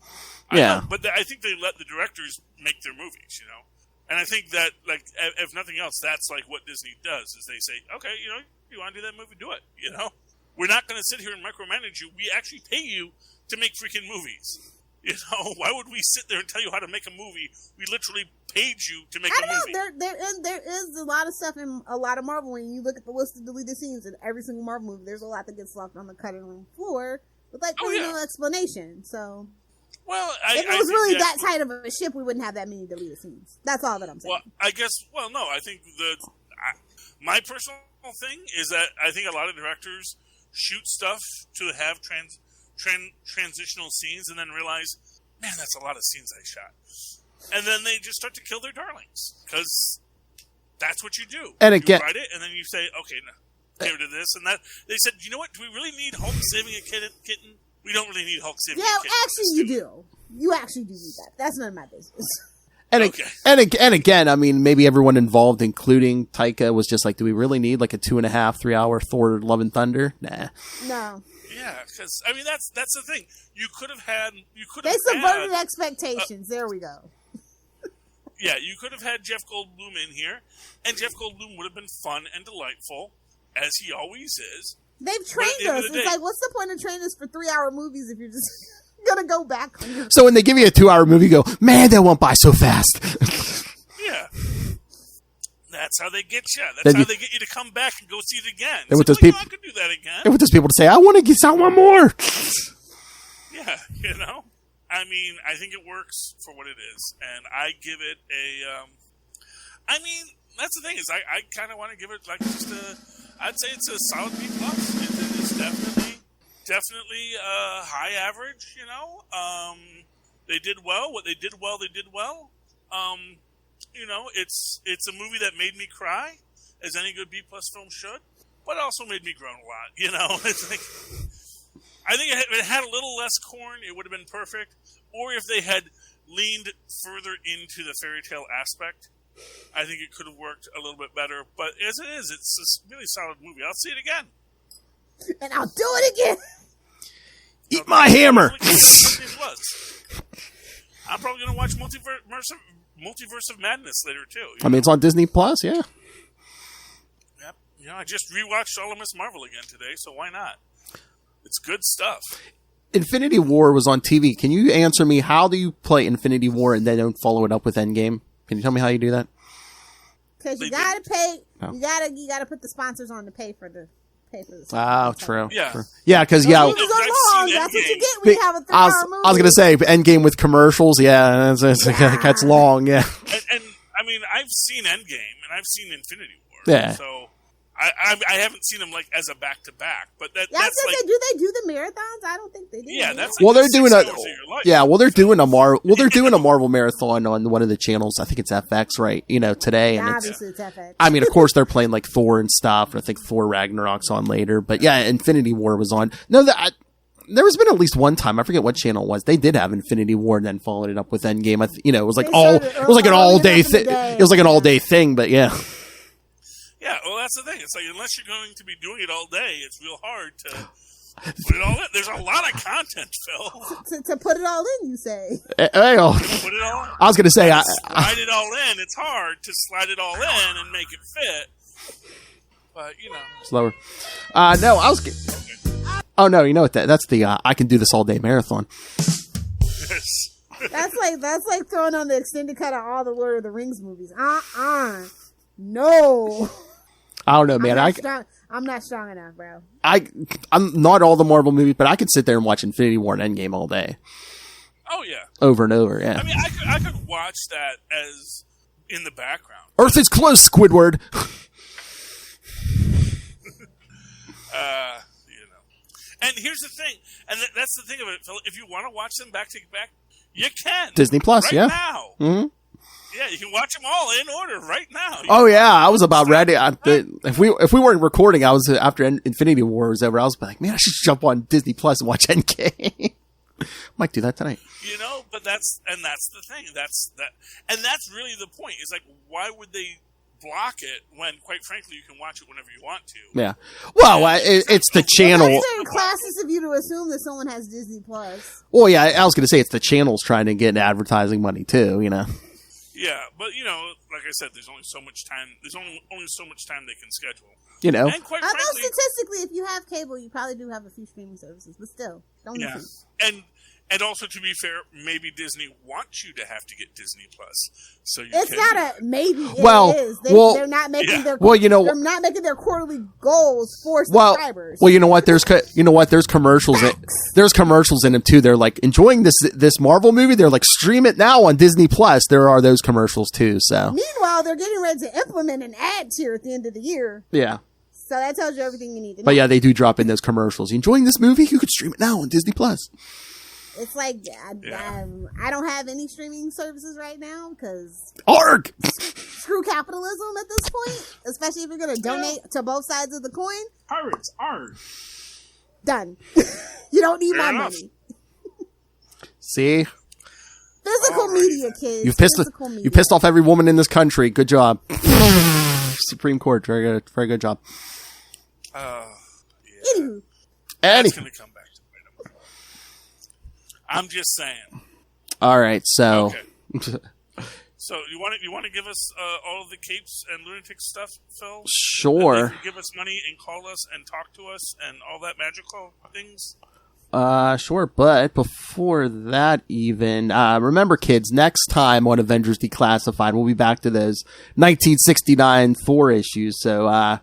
Yeah, but I think they let the directors make their movies. You know, and I think that like if nothing else, that's like what Disney does is they say, okay, you know, you want to do that movie, do it. You know, we're not going to sit here and micromanage you. We actually pay you to make freaking movies. You know, why would we sit there and tell you how to make a movie? We literally paid you to make a movie. There is a lot of stuff in a lot of Marvel. When you look at the list of deleted scenes in every single Marvel movie, there's a lot that gets locked on the cutting room floor with like no explanation. So, well, if it was really that tight of a ship, we wouldn't have that many deleted scenes. That's all that I'm saying. Well, I guess. Well, no, I think my personal thing is that I think a lot of directors shoot stuff to have transitional scenes and then realize, man, that's a lot of scenes I shot. And then they just start to kill their darlings because that's what you do. And again, you write it and then you say, okay, no, get rid of this and that. They said, you know what? Do we really need Hulk saving a kitten? We don't really need Hulk saving a kitten. Yeah, actually you do. You actually do need that. That's none of my business. And again, I mean, maybe everyone involved, including Taika, was just like, do we really need like a 2.5, 3 hour Thor Love and Thunder? Nah. No. Yeah, because I mean that's the thing. You could have had. They subverted expectations. There we go. Yeah, you could have had Jeff Goldblum in here, and Jeff Goldblum would have been fun and delightful, as he always is. They've trained us. It's like, what's the point of training us for 3-hour movies if you're just gonna go back? So when they give you a 2-hour movie, you go, man, that went by so fast. Yeah. That's how they get you. That's how they get you to come back and go see it again. And with those people, I could do that again. And with those people to say, I want to get out one more. Yeah, you know. I mean, I think it works for what it is, and I give it a. I mean, that's the thing is, I kind of want to give it like just a. I'd say it's a solid B plus. It is definitely a high average. You know, they did well. What they did well, they did well. You know, it's a movie that made me cry, as any good B plus film should, but also made me groan a lot. You know, it's like I think if it had a little less corn, it would have been perfect. Or if they had leaned further into the fairy tale aspect, I think it could have worked a little bit better. But as it is, it's a really solid movie. I'll see it again, and I'll do it again. Eat my hammer. I'm probably going to watch Multiverse of Madness later, too. I mean, it's on Disney Plus, yeah. Yep. You know, I just rewatched all of Miss Marvel again today, so why not? It's good stuff. Infinity War was on TV. Can you answer me, how do you play Infinity War and then don't follow it up with Endgame? Can you tell me how you do that? Because you got to pay. Oh. You got to put the sponsors on to pay for the. Oh, true. Yeah. True. Yeah, because, yeah. That's what you get when you have a 3-hour movie. I was going to say, Endgame with commercials, yeah, that's long, yeah. And, I mean, I've seen Endgame, and I've seen Infinity War. Yeah. So, I haven't seen them, like, as a back-to-back, but that's like... Do they do the marathons? I don't think they do. Yeah, that's well, they're doing they're doing a Marvel marathon on one of the channels. I think it's FX, right? You know, today. Yeah, and obviously it's FX. I mean, of course, they're playing, like, Thor and stuff, and I think Thor Ragnarok's on later, but yeah, Infinity War was on. No, there has been at least one time, I forget what channel it was, they did have Infinity War and then followed it up with Endgame. It was like an all-day thing. It was like an all-day thing, but yeah. Yeah, well, that's the thing. It's like, unless you're going to be doing it all day, it's real hard to put it all in. There's a lot of content, Phil. To put it all in, you say. Put it all in. I was going to say... slide it all in. It's hard to slide it all in and make it fit. But, you know. Slower. No, I was... Oh, no, you know what? That's the I can do this all day marathon. That's like throwing on the extended cut of all the Lord of the Rings movies. No. I don't know, man. I'm not strong enough, bro. I'm not all the Marvel movies, but I could sit there and watch Infinity War and Endgame all day. Oh yeah. Over and over. Yeah. I mean, I could watch that as in the background. Earth is close, Squidward. And here's the thing, and that's the thing of it, Phil. If you want to watch them back to back, you can. Disney Plus, right yeah. now. Mm-hmm. Yeah, you can watch them all in order right now. Oh yeah, I was about ready. If we weren't recording, I was after Infinity War was over. I was like, man, I should jump on Disney Plus and watch Endgame. Might do that tonight. But that's the thing. That's really the point. It's like, why would they block it when, quite frankly, you can watch it whenever you want to? Yeah. Well, it's the channel. Well, that's very classist of you to assume that someone has Disney Plus. Well, yeah, I was going to say it's the channels trying to get advertising money too. Yeah, but like I said, there's only so much time. There's only so much time they can schedule. And quite Although frankly, statistically, if you have cable, you probably do have a few streaming services. But still, don't listen. And also, to be fair, maybe Disney wants you to have to get Disney Plus, so you it's can. not a maybe. Well, it is. They're not making their they're not making their quarterly goals for subscribers. Well, you know what? There's commercials. There's commercials in them too. They're like enjoying this Marvel movie. They're like stream it now on Disney Plus. There are those commercials too. So meanwhile, they're getting ready to implement an ad tier at the end of the year. Yeah. So that tells you everything you need to know. But yeah, they do drop in those commercials. You enjoying this movie? You could stream it now on Disney Plus. It's like I don't have any streaming services right now because ARG! Screw capitalism at this point, especially if you're going to donate to both sides of the coin. Pirates, ARG. Done. You don't need my money. See? Physical media, kids. You pissed off every woman in this country. Good job. Supreme Court, very good job. Anywho. That's going to come back to bite them. I'm just saying. All right, so. Okay. So you want to give us all of the Capes and Lunatics stuff, Phil? Sure. Give us money and call us and talk to us and all that magical things. Sure, but before that even, remember kids, next time on Avengers Declassified, we'll be back to those 1969 Thor issues. So,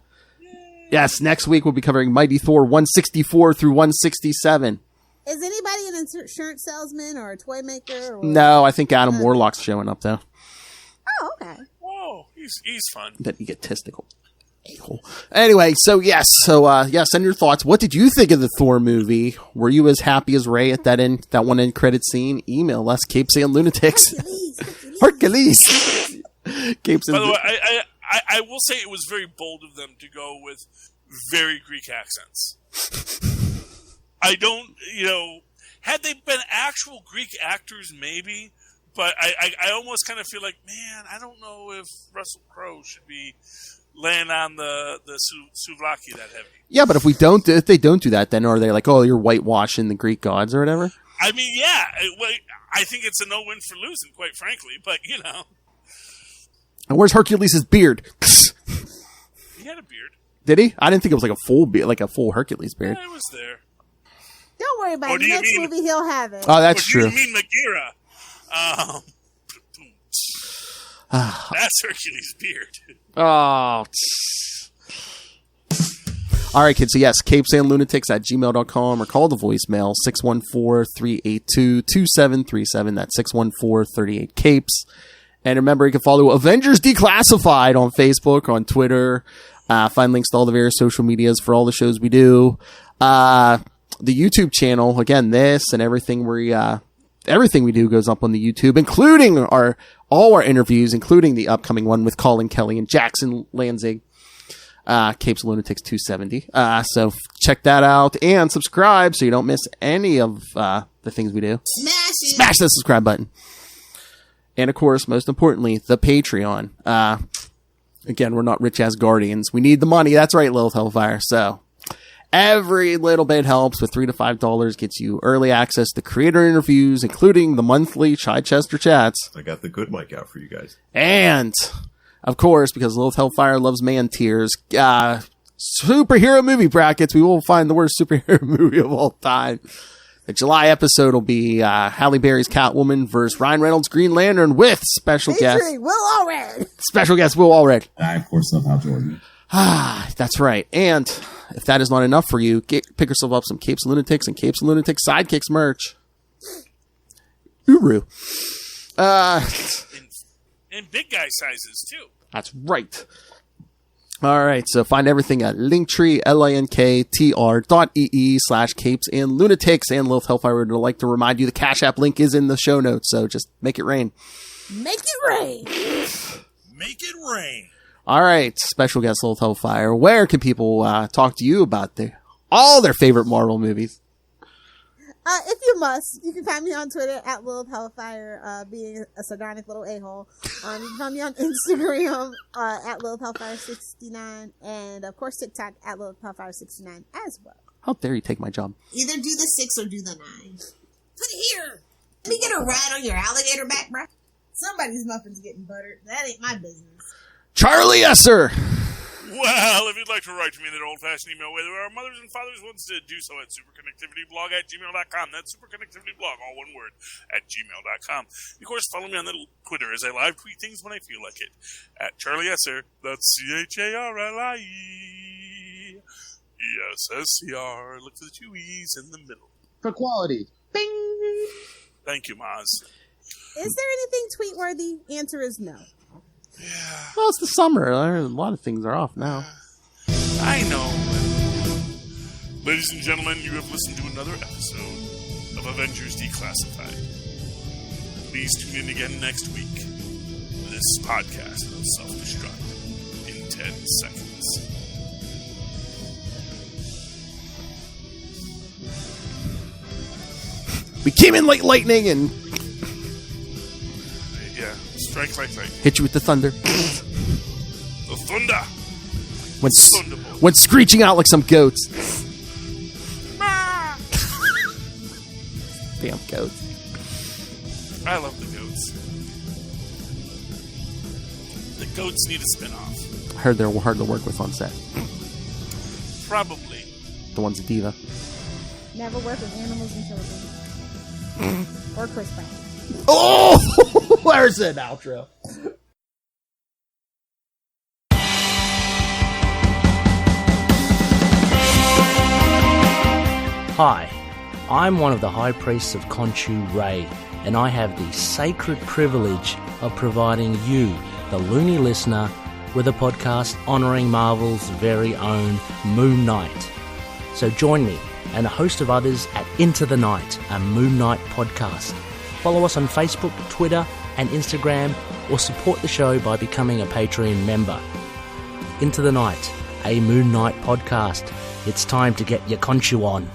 yes, next week we'll be covering Mighty Thor 164 through 167. Is anybody an insurance salesman or a toy maker? Or... No, I think Adam Warlock's showing up though. Oh, okay. Whoa, he's fun. That egotistical. Anyway, yes, send your thoughts. What did you think of the Thor movie? Were you as happy as Ray at that one end credit scene? Email us, CapesandLunatics. Hercules. Capes. By the way, I will say it was very bold of them to go with very Greek accents. I don't, had they been actual Greek actors, maybe, but I almost kind of feel like, man, I don't know if Russell Crowe should be laying on the souvlaki that heavy. Yeah, but if they don't do that, then are they like, oh, you're whitewashing the Greek gods or whatever? I mean, yeah, I think it's a no-win for losing, quite frankly, but, And where's Hercules' beard? He had a beard. Did he? I didn't think it was like a full beard, like a full Hercules beard. Yeah, it was there. Don't worry about it. Next movie, he'll have it. Oh, that's true. You mean Bagheera? That's Hercules' beard. Oh. All right, kids. So, yes, CapesandLunatics@gmail.com or call the voicemail 614-382-2737. That's 614-38-CAPES. And remember, you can follow Avengers Declassified on Facebook, on Twitter. Find links to all the various social medias for all the shows we do. The YouTube channel, again, this and everything we do goes up on the YouTube, including all our interviews, including the upcoming one with Colin Kelly and Jackson Lanzig, Capes Lunatics 270. So check that out and subscribe so you don't miss any of the things we do. Smash that subscribe button. And of course, most importantly, the Patreon. Again, we're not rich as guardians. We need the money. That's right, Lilith Hellfire. So every little bit helps. With $3 to $5 gets you early access to creator interviews, including the monthly Chichester chats. I got the good mic out for you guys. And, of course, because Lilith Hellfire loves man tears, superhero movie brackets. We will find the worst superhero movie of all time. The July episode will be Halle Berry's Catwoman versus Ryan Reynolds' Green Lantern with special guest Will Allred. Special guest Will Allred. I, of course, love Hal Jordan. That's right. And if that is not enough for you, pick yourself up some Capes and Lunatics and Capes and Lunatics Sidekicks merch. Uru. In big guy sizes, too. That's right. All right, so find everything at Linktree, linktr.ee/capesandlunatics. And Lilith Hellfire would like to remind you the Cash App link is in the show notes, so just make it rain. Make it rain. Make it rain. All right, special guest Lilith Hellfire. Where can people talk to you about all their favorite Marvel movies? If you must, you can find me on Twitter at Lilith Hellfire, being a sardonic little a-hole. You can find me on Instagram at Lilith Hellfire69, and of course TikTok at Lilith Hellfire69 as well. How dare you take my job? Either do the 6 or do the 9. Put it here. Let me get a ride on your alligator back, bruh. Somebody's muffin's getting buttered. That ain't my business. Charlie Esser. Well, if you'd like to write to me in that old-fashioned email way, there are mothers and fathers once did, do so at superconnectivityblog@gmail.com. That's superconnectivityblog, all one word, at gmail.com. Of course, follow me on the Twitter as I live tweet things when I feel like it. At Charlie Esser, that's CHARLIE. ESSER. Look for the 2 E's in the middle. For quality. Bing! Thank you, Maz. Is there anything tweet-worthy? Answer is no. Yeah. Well, it's the summer. A lot of things are off now. I know. Ladies and gentlemen, you have listened to another episode of Avengers Declassified. Please tune in again next week for this podcast will self-destruct in 10 seconds. We came in like lightning and Strike like lightning. hit you with the thunder. The thunder. Went screeching out like some goats. Damn goats. I love the goats. The goats need a spin-off. I heard they're hard to work with on set. Probably. The one's a diva. Never work with animals and children. Or Chris Pratt. Oh! Where's an outro? Hi, I'm one of the High Priests of Khonshu Ray, and I have the sacred privilege of providing you, the loony listener, with a podcast honouring Marvel's very own Moon Knight. So join me and a host of others at Into the Night, a Moon Knight podcast. Follow us on Facebook, Twitter, and Instagram, or support the show by becoming a Patreon member. Into the Night, a Moon Knight podcast. It's time to get your Khonshu on.